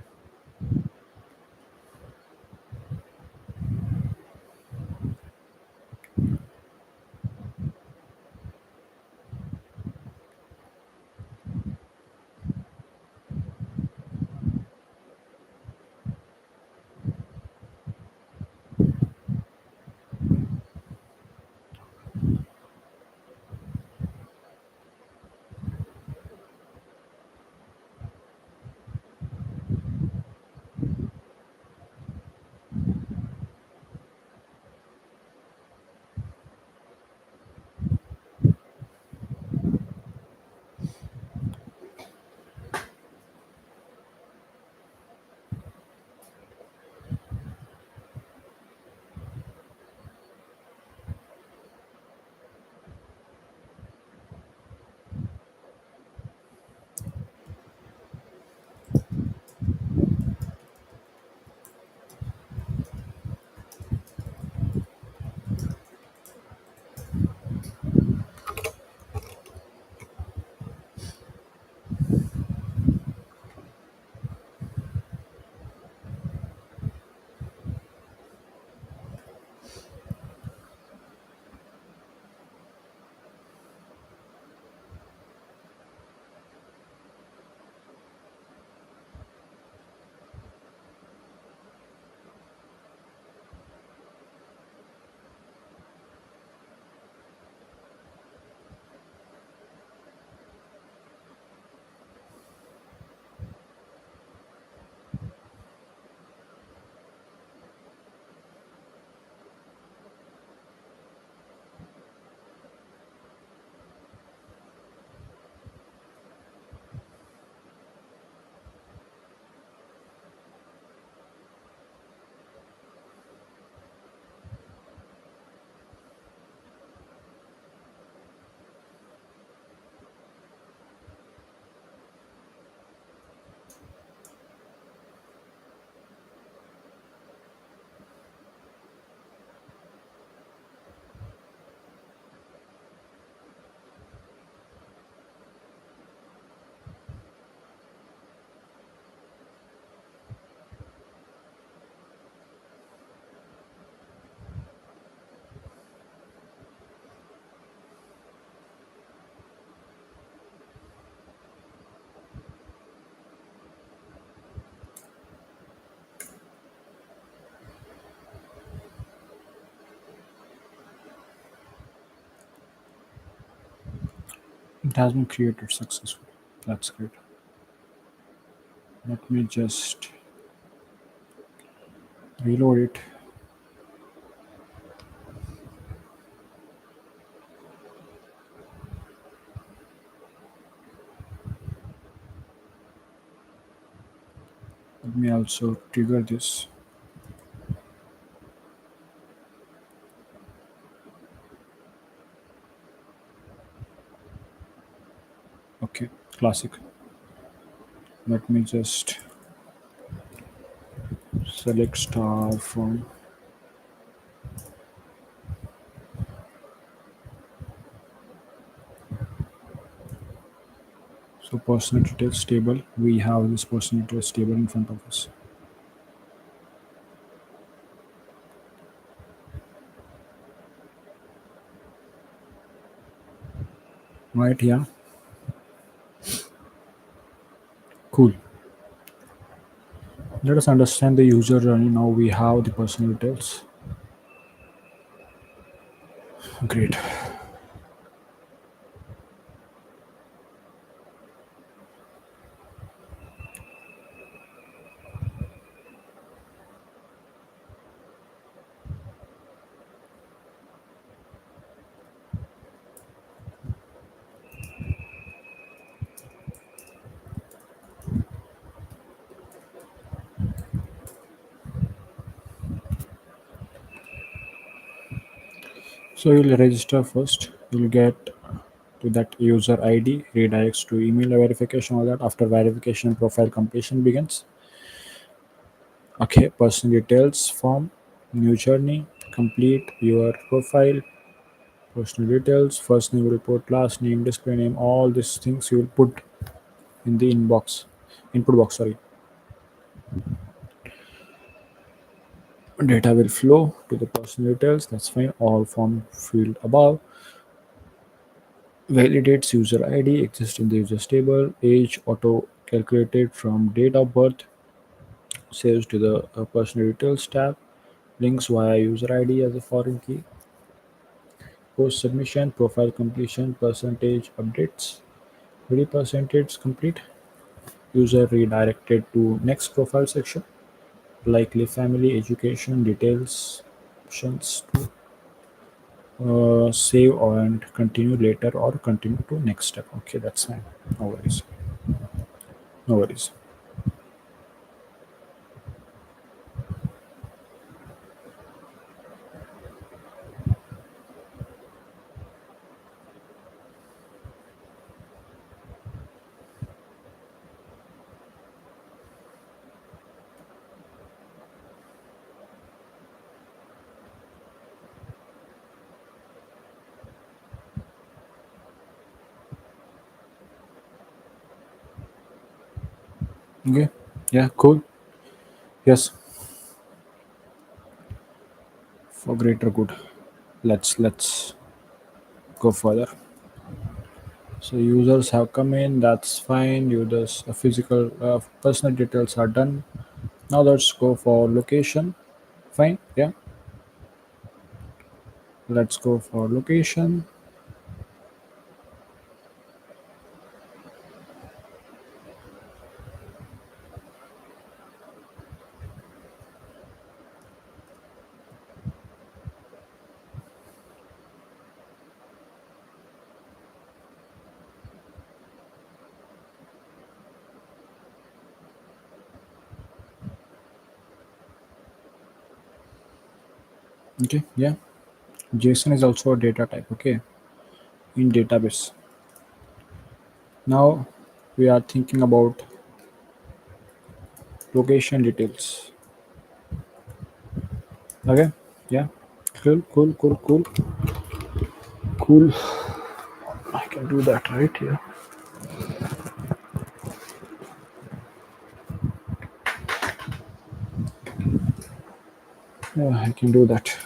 it has been created successfully. That's great. Let me just reload it. Let me also trigger this. Okay, classic. Let me just select star from. So personal details table. We have this personal details table in front of us. Right, yeah. Cool. Let us understand the user journey. Now we have the personal details. Great. So you'll register first. You'll get to that user ID, redirects to email verification, all that. After verification, profile completion begins. Okay, personal details form, new journey, complete your profile, personal details, first name report, last name, display name, all these things you will put in the input box. Sorry, data will flow to the personal details. That's fine. All form field above validates user ID exists in the user's table. Age auto calculated from date of birth saves to the personal details tab. Links via user ID as a foreign key. Post submission, profile completion, percentage updates. Ready percentage complete. User redirected to next profile section. Likely family, education, details, options to save and continue later or continue to next step. Okay, that's fine. No worries. No worries. Okay. Yeah, cool. Yes, for greater good. Let's go further. So users have come in. That's fine. Users physical personal details are done. Now let's go for location. Fine. Yeah. Let's go for location. Okay. Yeah. JSON is also a data type. Okay. In database. Now we are thinking about location details. Okay. Yeah. Cool. Cool. Cool. Cool. Cool. I can do that right here. Yeah, I can do that.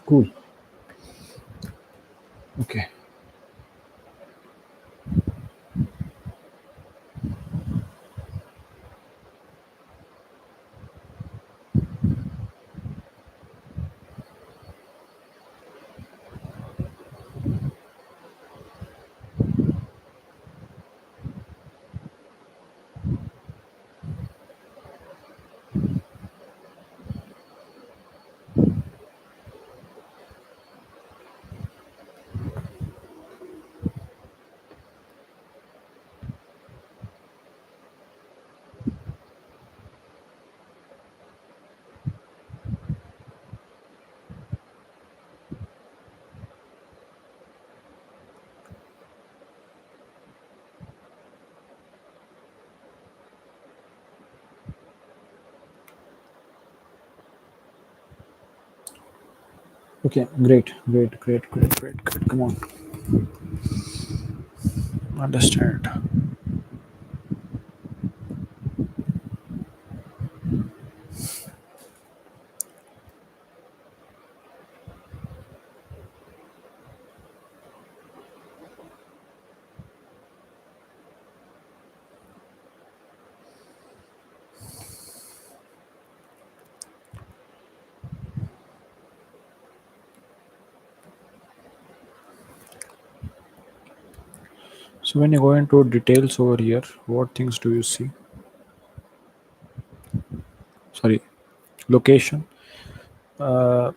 Cool. Okay. Okay. Great. Great. Great. Great. Great. Great. Come on. Understand. So when you go into details over here, what things do you see? Sorry, location. Uh,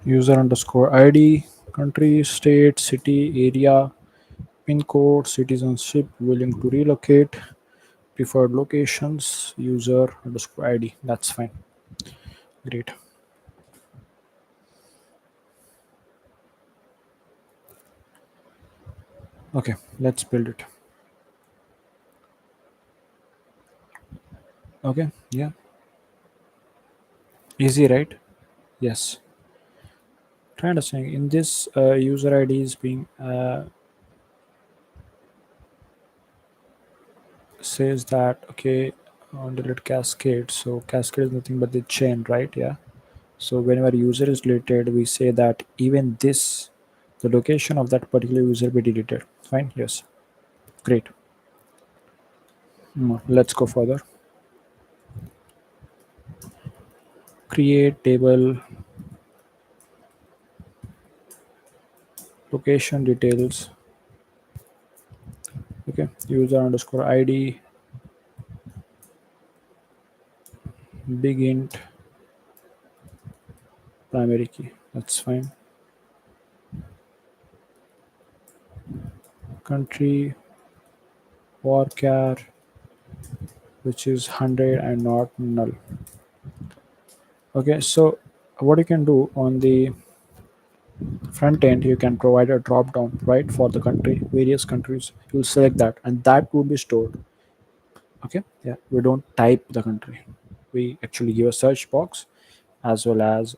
User underscore ID, country, state, city, area, pin code, citizenship, willing to relocate, preferred locations, user underscore ID. That's fine. Great. Okay, let's build it. Okay, yeah. Easy, right? Yes. Try understanding. In this user ID is being says that okay on delete cascade. So cascade is nothing but the chain, right? Yeah. So whenever user is deleted, we say that even this, the location of that particular user be deleted. Fine. Yes. Great. Let's go further. Create table location details. Okay. User underscore ID big int primary key. That's fine. Country varchar which is 100 and not null. Okay. So what you can do on the front end, you can provide a drop down right for the country, various countries. You'll select that and that will be stored. Okay. Yeah. We don't type the country. We actually give a search box as well as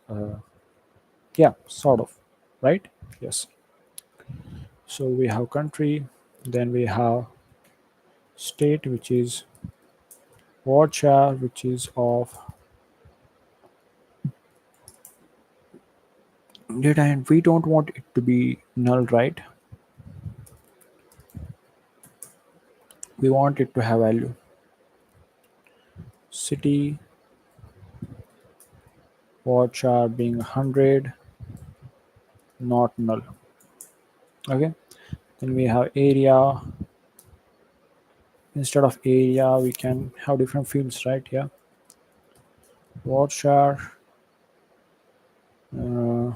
yeah, sort of, right? Yes. So we have country, then we have state, which is varchar, which is of data, and we don't want it to be null, right? We want it to have value. City varchar being 100, not null. Okay. Then we have area. Instead of area, we can have different fields, right? Yeah. Varchar. Uh,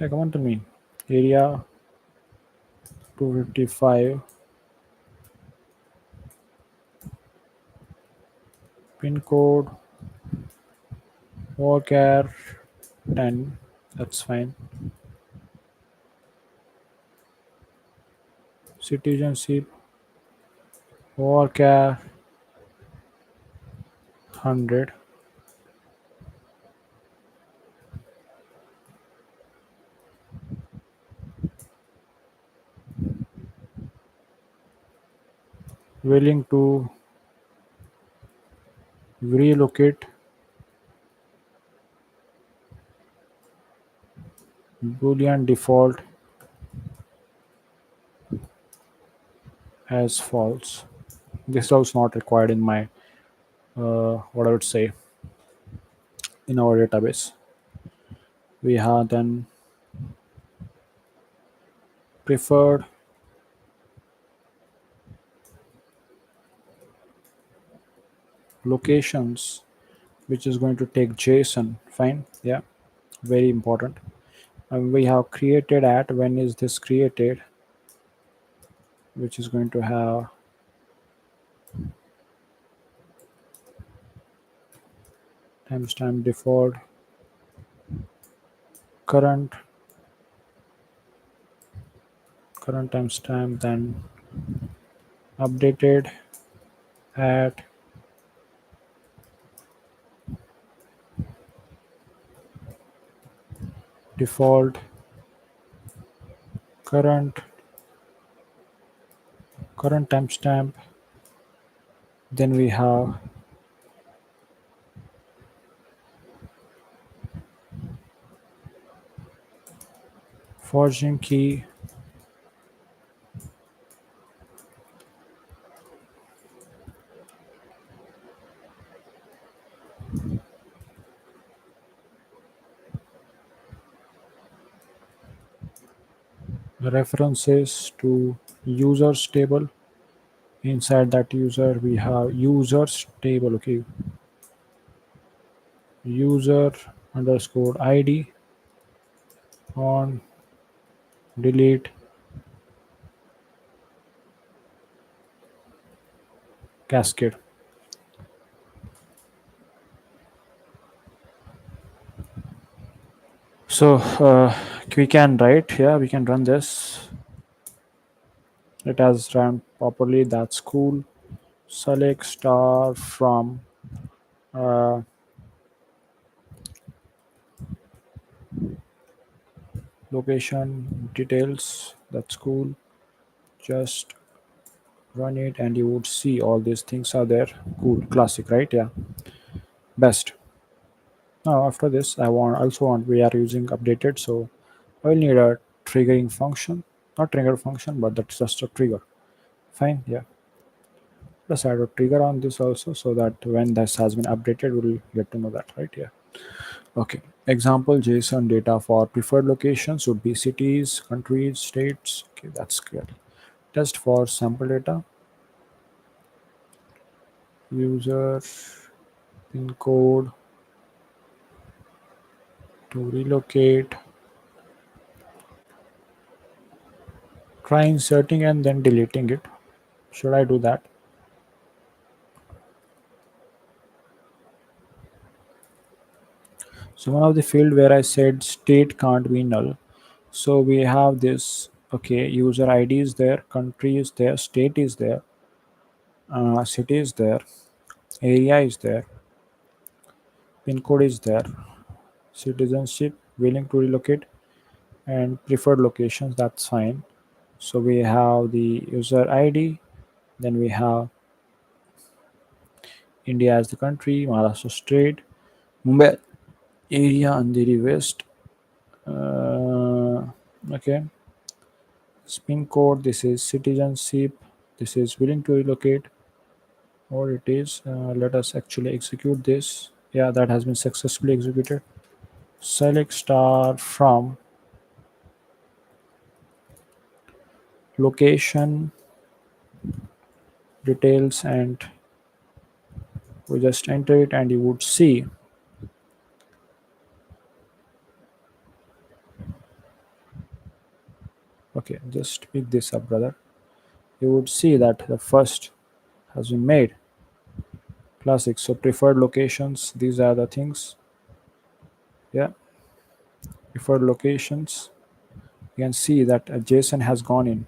yeah, come on to me. Area 255. Pin code varchar 10. That's fine. Citizenship varchar 100. Willing to relocate boolean default as false. This is also not required in my what I would say in our database. We have then preferred locations, which is going to take JSON. Fine, yeah, very important. And we have created at when is this created, which is going to have timestamp default current current timestamp, then updated at default current timestamp. Then we have forging key, references to users table. Inside that user we have users table. Okay, user underscore id on delete cascade. So we can write, yeah, we can run this. It has run properly. That's cool. Select star from uh, location details. That's cool. Just run it and you would see all these things are there. Cool. Classic, right? Yeah. Best. Now after this, I want also want we are using updated, so I will need a triggering function. Not trigger function, but that's just a trigger. Fine. Yeah. Let's add a trigger on this also so that when this has been updated, we'll get to know that, right? Yeah. Okay. Example JSON data for preferred locations would be cities, countries, states. Okay, that's clear. Test for sample data, user pin code to relocate. Try inserting and then deleting it. Should I do that? So one of the field where I said state can't be null. So we have this. Okay, user ID is there, country is there, state is there, city is there, area is there, pin code is there, citizenship, willing to relocate, and preferred locations. That's fine. So we have the user ID, then we have India as the country, Maharashtra state, Mumbai area, Andheri West. Okay, spin code. This is citizenship. This is willing to relocate. Or it is. Let us actually execute this. Yeah, that has been successfully executed. Select star from location details and we just enter it and you would see. Okay, just pick this up, brother. You would see that the first has been made. Classic. So preferred locations, these are the things. Yeah, preferred locations. You can see that a JSON has gone in,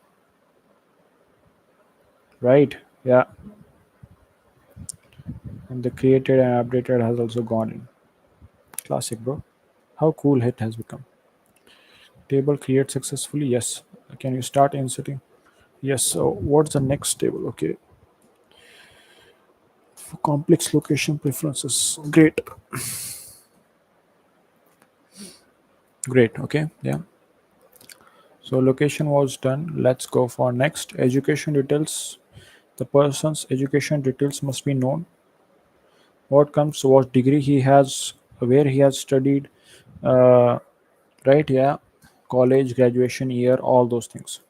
right? Yeah, and the created and updated has also gone in. Classic, bro. How cool it has become. Table create successfully. Yes. Can you start inserting? Yes. So what's the next table? Okay. For complex location preferences. Great. Great. Okay. Yeah. So location was done. Let's go for next. Education details. The person's education details must be known. What comes, what degree he has, where he has studied, uh, right? Yeah. College, graduation year, all those things.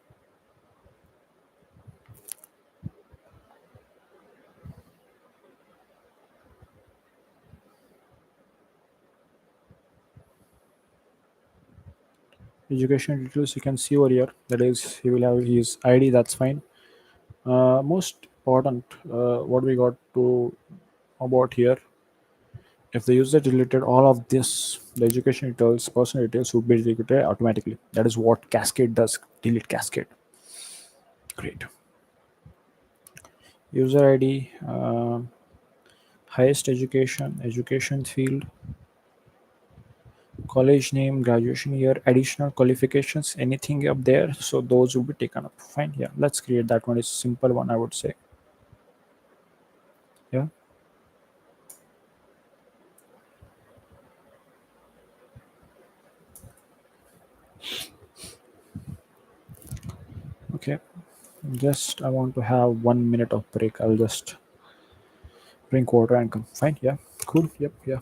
Education details you can see over here. That is, he will have his ID. That's fine. Most important, what we got to about here, if the user deleted all of this, the education details, personal details would be deleted automatically. That is what Cascade does. Delete Cascade. Great. User ID, highest education, education field, college name, graduation year, additional qualifications, anything up there. So those will be taken up. Fine. Yeah. Let's create that one. It's a simple one, I would say. Yeah. Okay. Just I want to have 1 minute of break. I'll just drink water and come. Fine. Yeah. Cool. Yep. Yeah.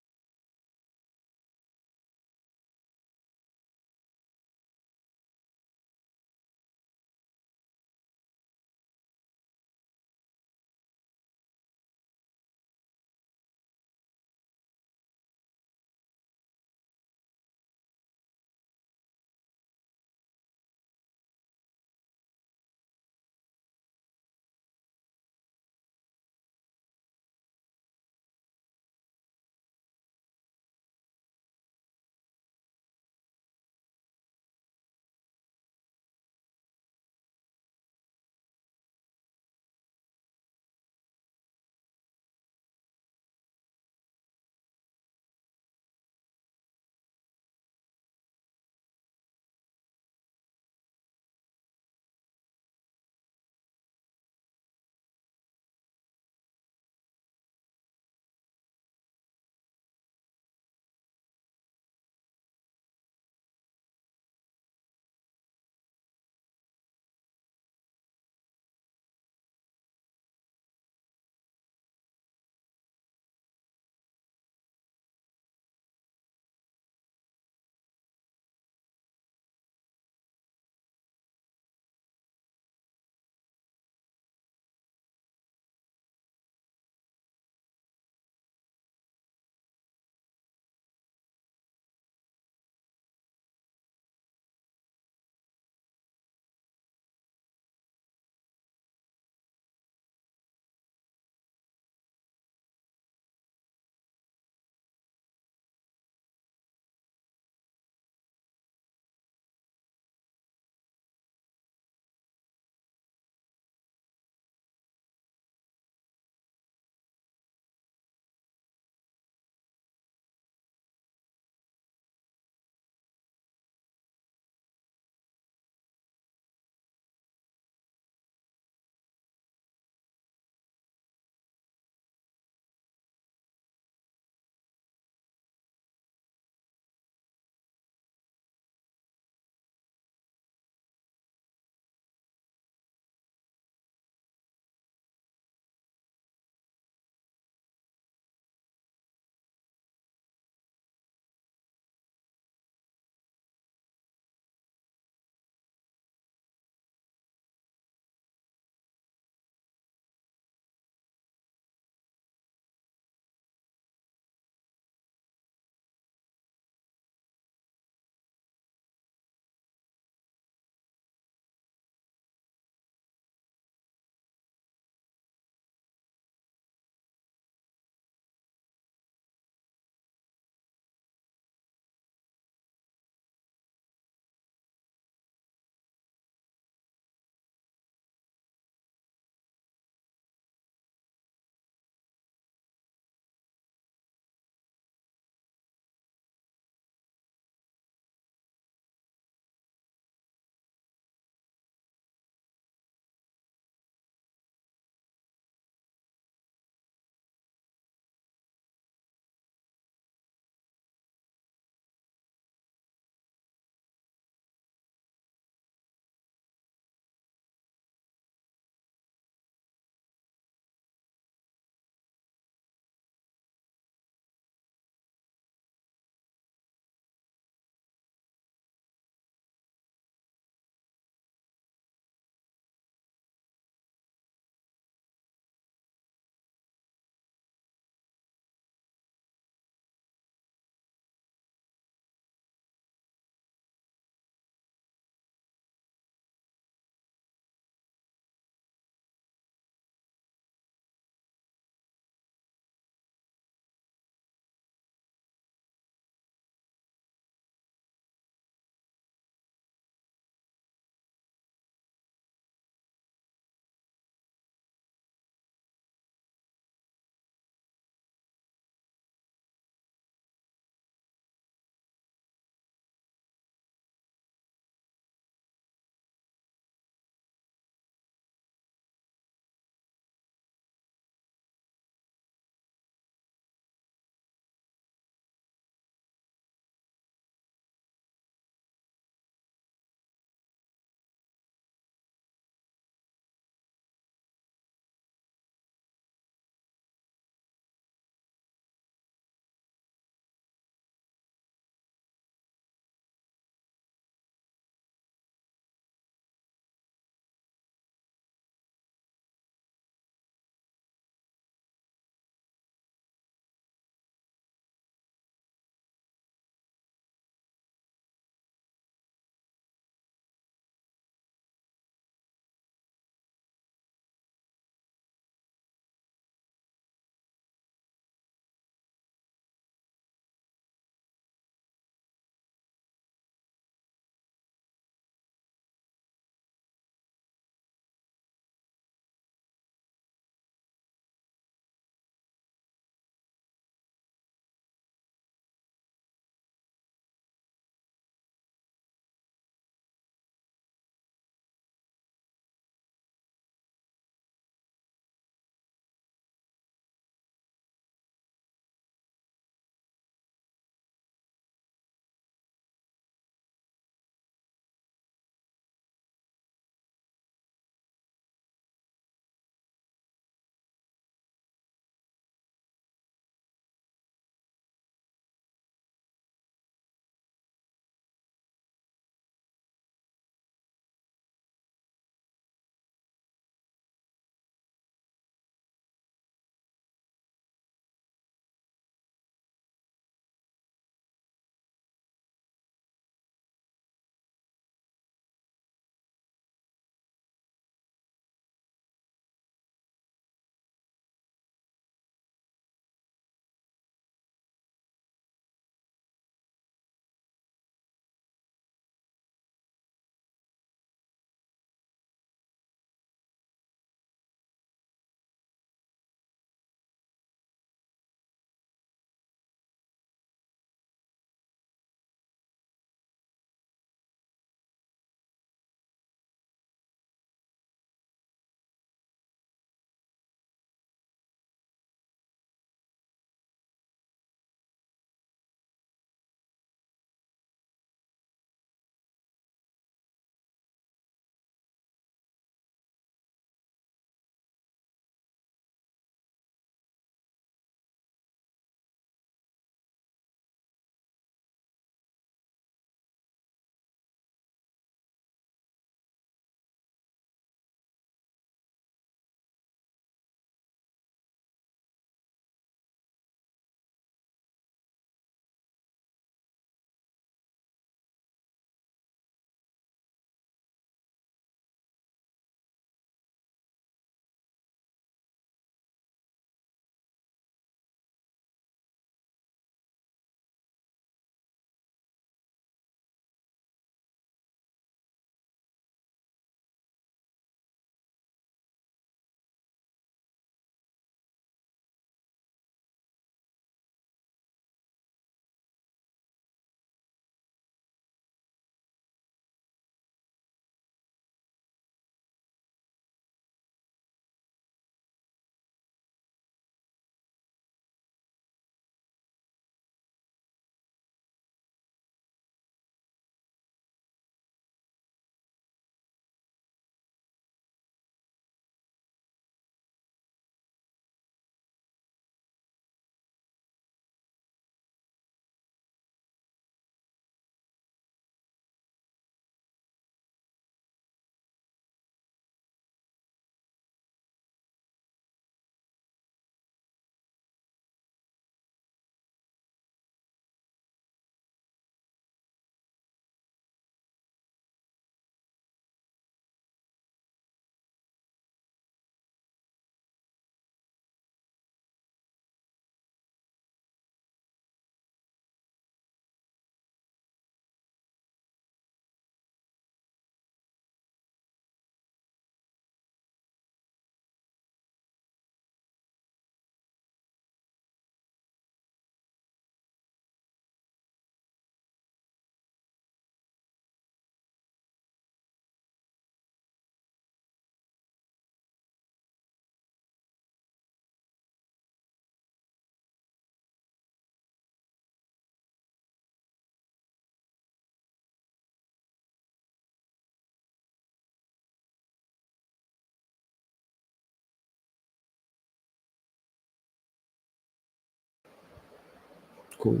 Cool.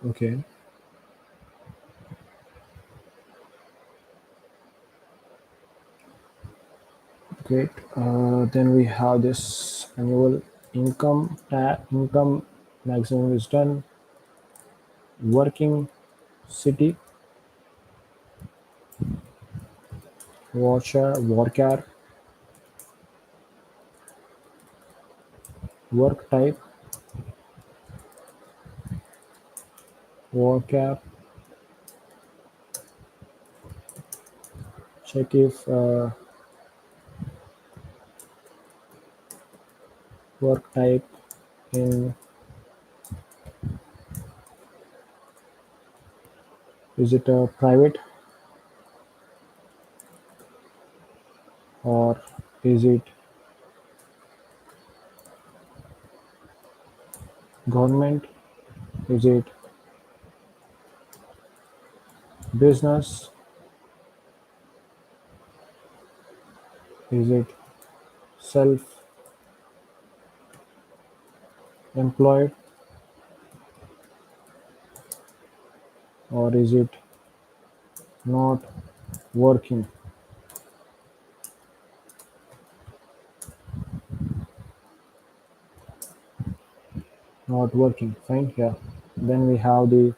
Okay. Great. Then we have this annual income maximum is done. Working city, worker, work type, worker. Check if work type in is it a private or is it government? Is it business? Is it self-employed or is it not working? Not working. Fine. Yeah. Then we have the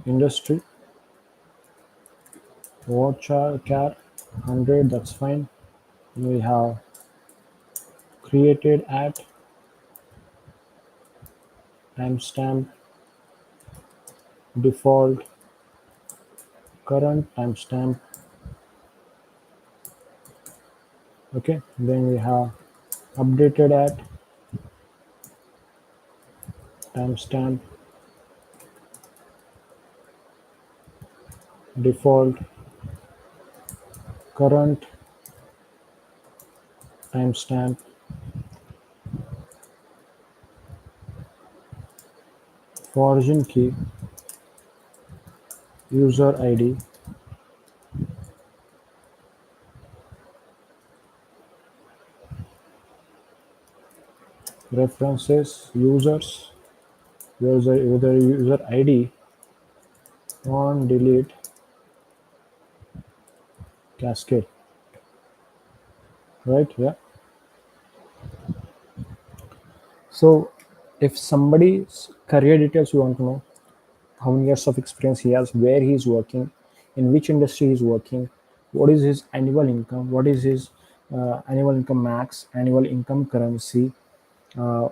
industry. Watcher care 100. That's fine. We have created at timestamp default current timestamp. Okay. Then we have updated at timestamp default current timestamp origin key user id references users user id on delete cascade, right? Yeah. So if somebody's career details you want to know, how many years of experience he has, where he is working, in which industry he is working, what is his annual income, what is his annual income max, annual income currency,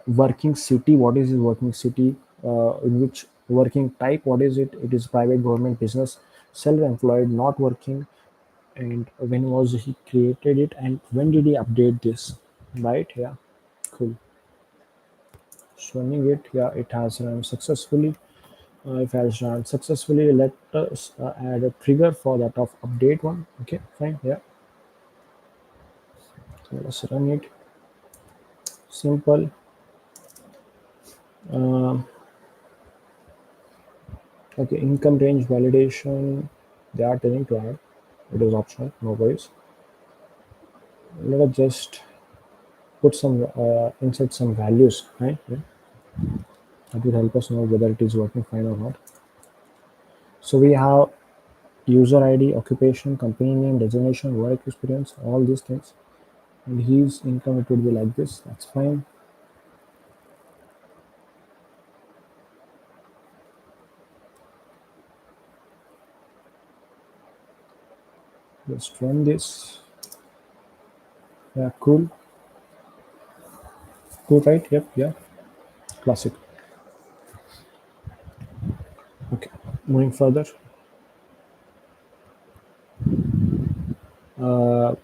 working city, what is his working city, in which working type, what is it? It is private, government, business, self-employed, not working, and when was he created it, and when did he update this, right? Yeah, cool. Showing it, yeah, it has run successfully. If it has run successfully, let us add a trigger for that of update one. Okay, fine. Yeah, so let's run it. Simple. Um, okay, income range validation. They are telling to add. It is optional. No worries. Let us just put some insert some values. Right. Yeah. That will help us know whether it is working fine or not. So we have user ID, occupation, company name, designation, work experience, all these things. And his income it would be like this. That's fine. Let's run this. Yeah, cool. Cool, right? Yep, yeah. Classic. Okay. Moving further. Uh,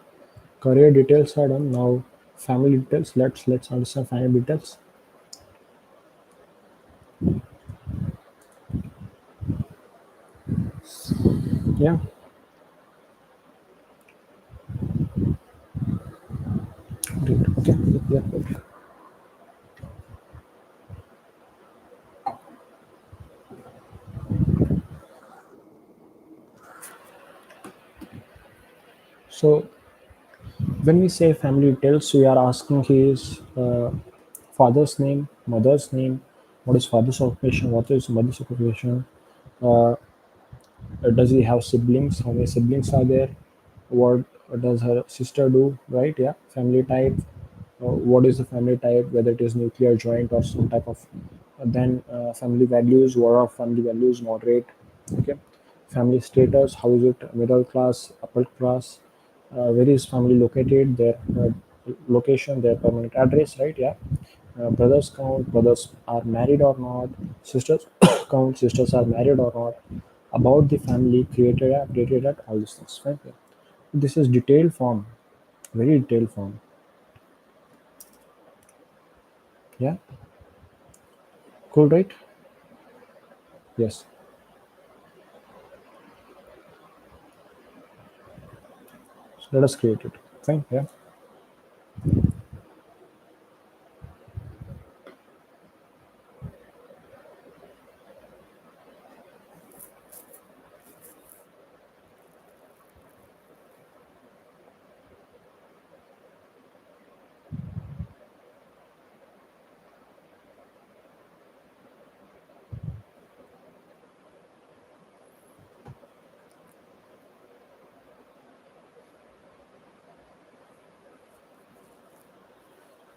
career details are done. Now family details. Let's understand family details. Yeah. Great. Okay. Yeah. Yeah. So When we say family details, we are asking his father's name, mother's name, what is father's occupation, what is mother's occupation, uh, does he have siblings, how many siblings are there, what does her sister do, right? Yeah, family type, what is the family type, whether it is nuclear, joint, or some type of. Then family values, what are family values, moderate, okay. Family status, how is it, middle class, upper class, where is family located, their location, their permanent address, right? Yeah. Brothers count, brothers are married or not, sisters count, sisters are married or not, about the family, created at, dated at, all these things, right? Yeah. This is detailed form, very detailed form. Yeah, cool, right? Yes. So let us create it. Fine. Yeah.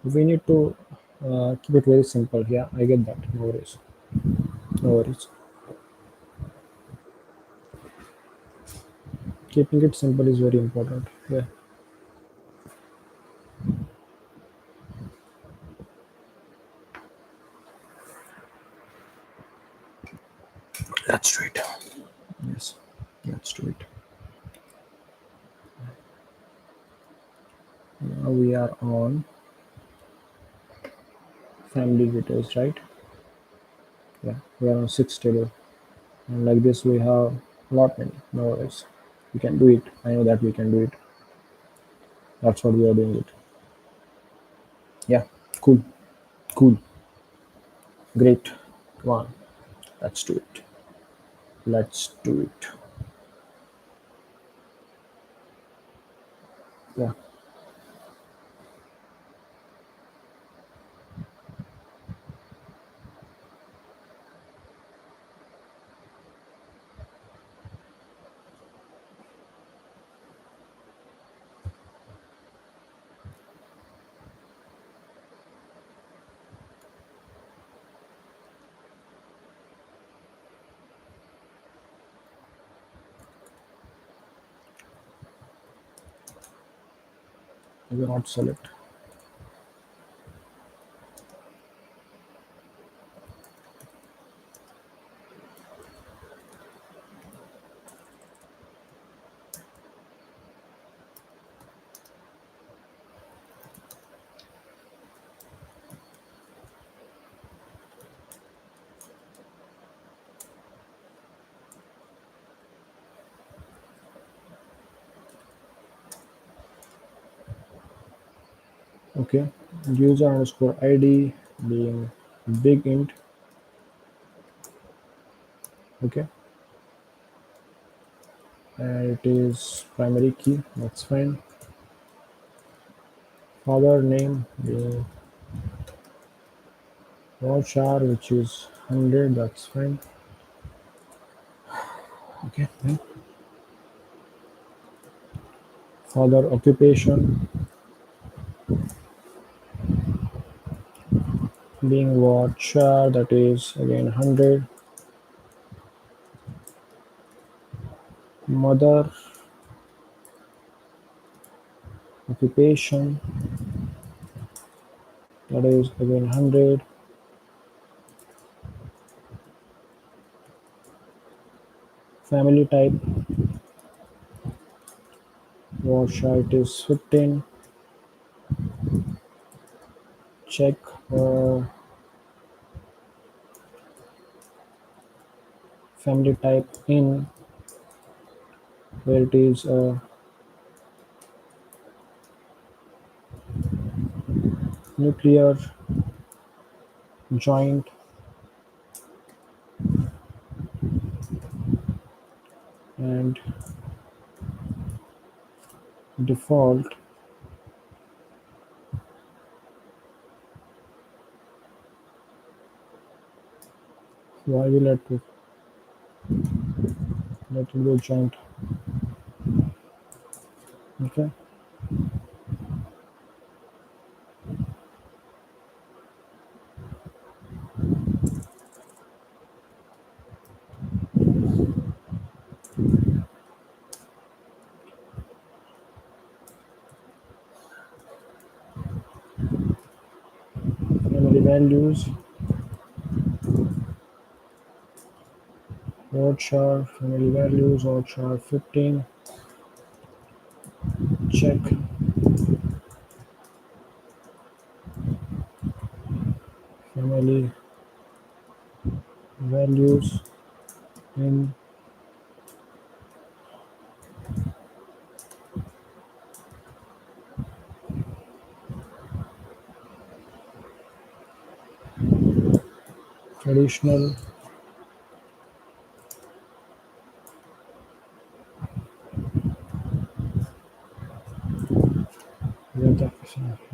We need to keep it very simple. Yeah, I get that. No worries. No worries. Keeping it simple is very important. Yeah. Let's do it. Yes. Let's do it. Now we are on family details, right? Yeah. We are on sixth table. And like this, we have lot many. No worries. We can do it. I know that we can do it. That's what we are doing it. Yeah. Cool. Cool. Great. Come on. Let's do it. Let's do it. Yeah. I will not select. Okay. User underscore ID being big int. Okay. And it is primary key. That's fine. Father name being char, which is 100. That's fine. Okay. Yeah. Father occupation being char, that is again 100. Mother occupation, that is again 100. Family type char, it is 15. Check uh, family type in, where it is nuclear, joint, and default Why we let it be joint? Okay. Family values. Char family values. Char 15. Check family values in traditional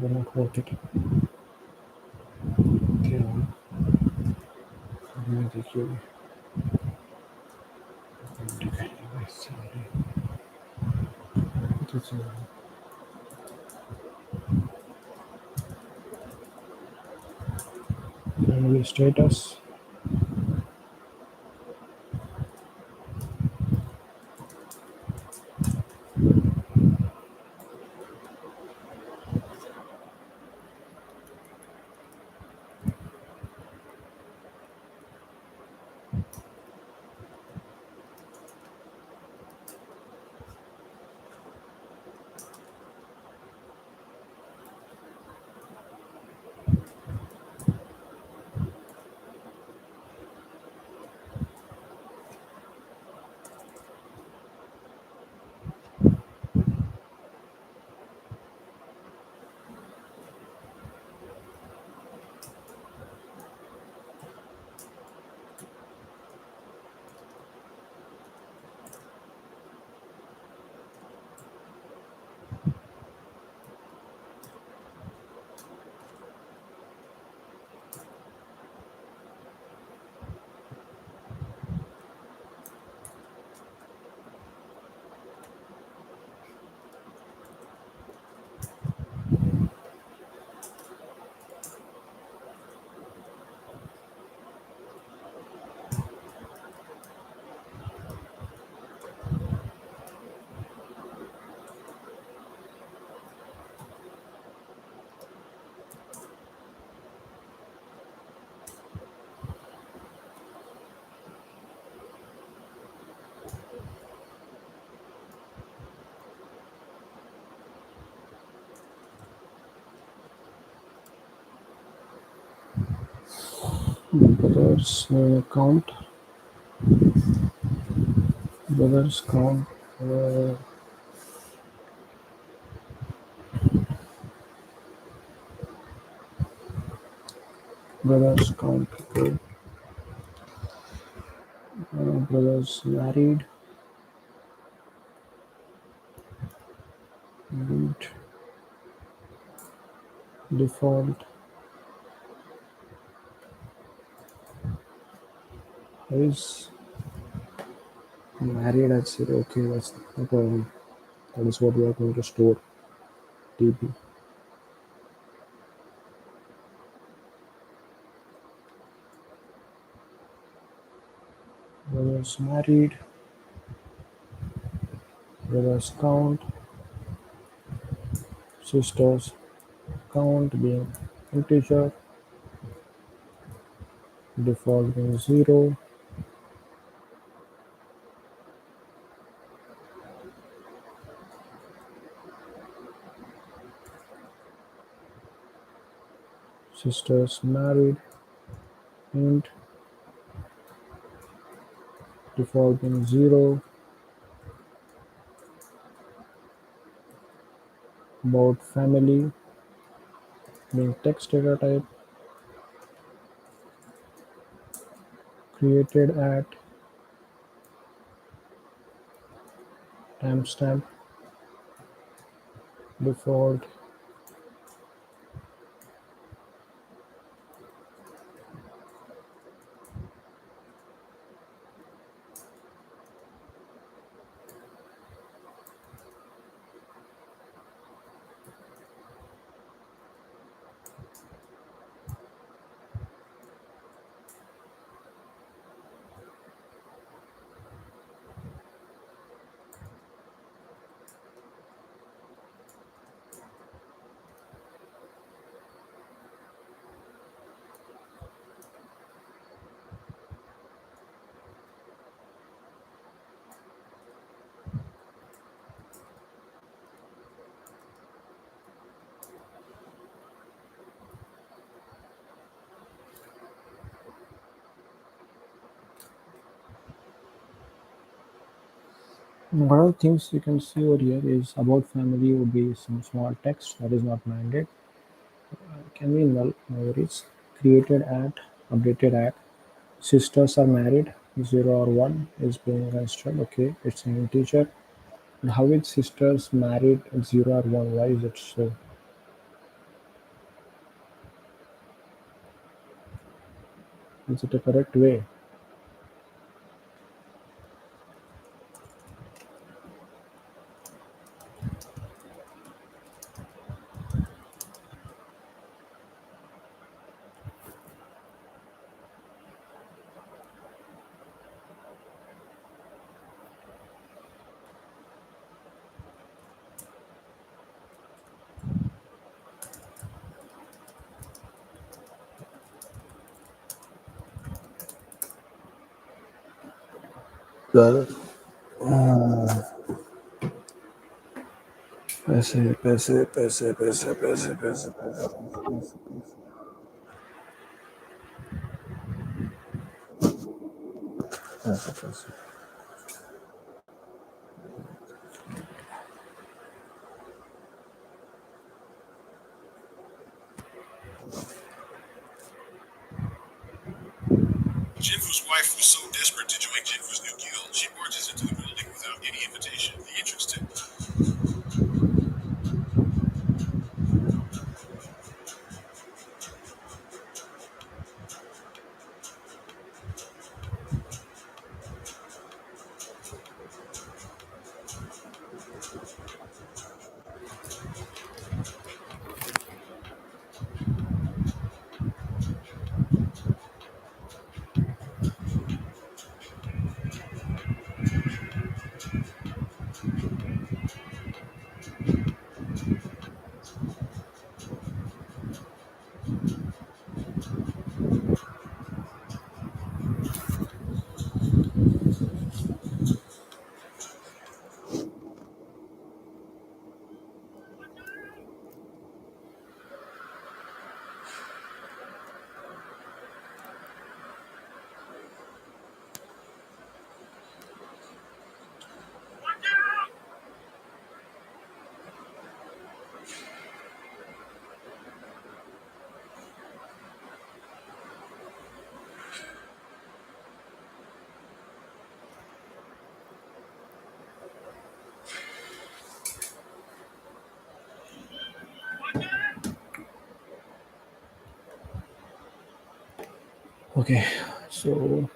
we're not worth it. Okay, thank you. Family status. Brothers count. Brothers count. Uh, brothers count people. Brothers married. Married. Default is married. I'd say okay. That's no problem. That is what we are going to store. TP. Brothers married. Brothers count. Sisters count being integer. Default being 0. Sisters married. Int. Default being 0. About family being text data type. Created at timestamp. Default One of the things you can see over here is about family would be some small text that is not mandate. Can be null, no worries. Created at, updated at. Sisters are married, 0 or 1 is being considered. Okay, it's an integer. And how is sisters married at 0 or 1? Why is it so? Is it a correct way? Well, पैसे पैसे पैसे पैसे पैसे पैसे पैसे पैसे Jinfu's wife was so desperate to join Jinfu's new guild, she barges into the building without any invitation. The entrance to okay, so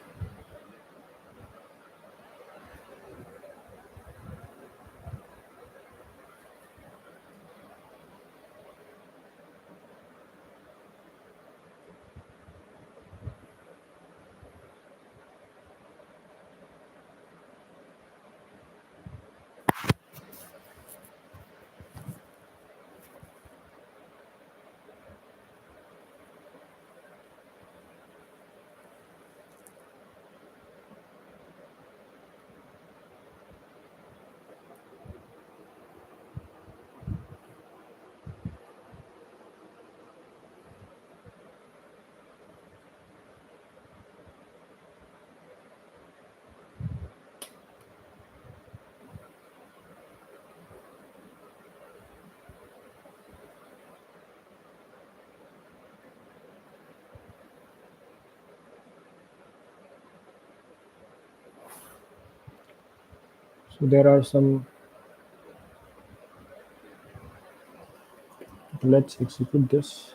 there are some. Let's execute this.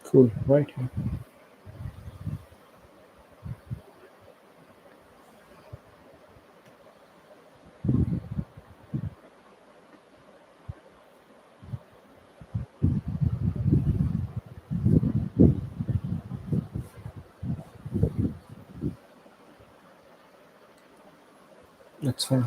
Cool, right here. That's fine.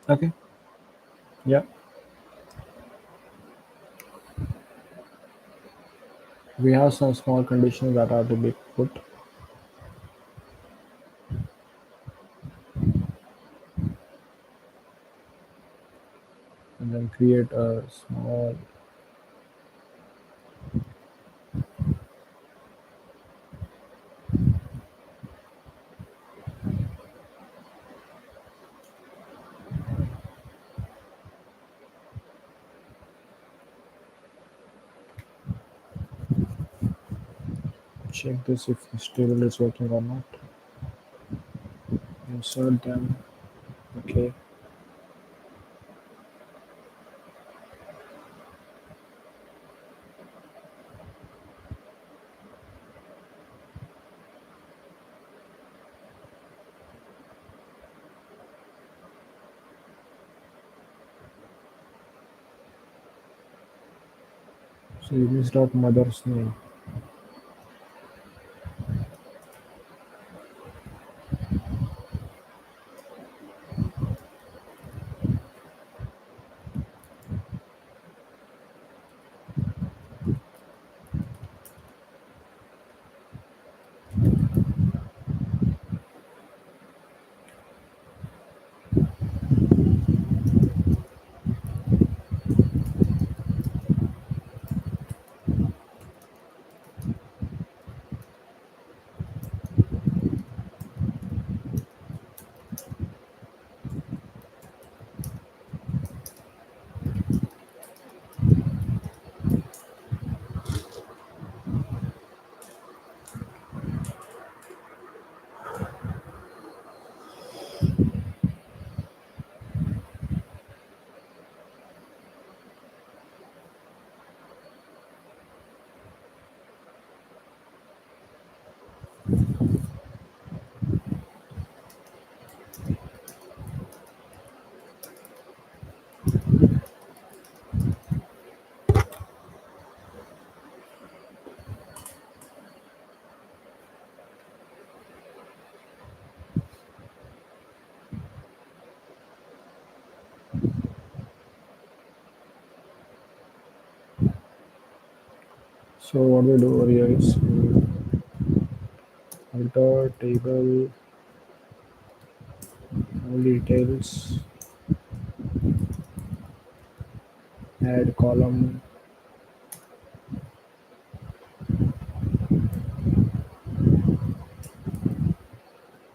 Okay. Yeah. We have some small conditions that are to be put, and then create a small. Check this if this table is working or not. Insert them. Okay. So you missed out mother's name. So what we do over here is we alter table all details, add column,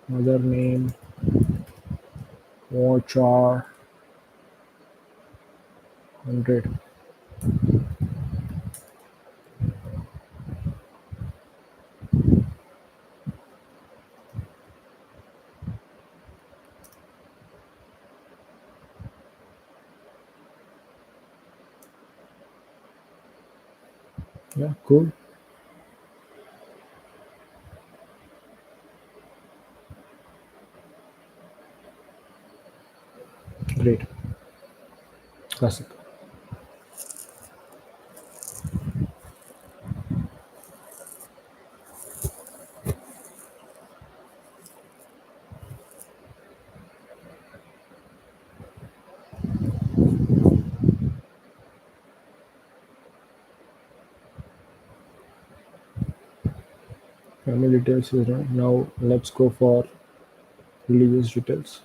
mother name, varchar 100. Yeah, cool. Great. Classic. Family details is done. Now let's go for religious details.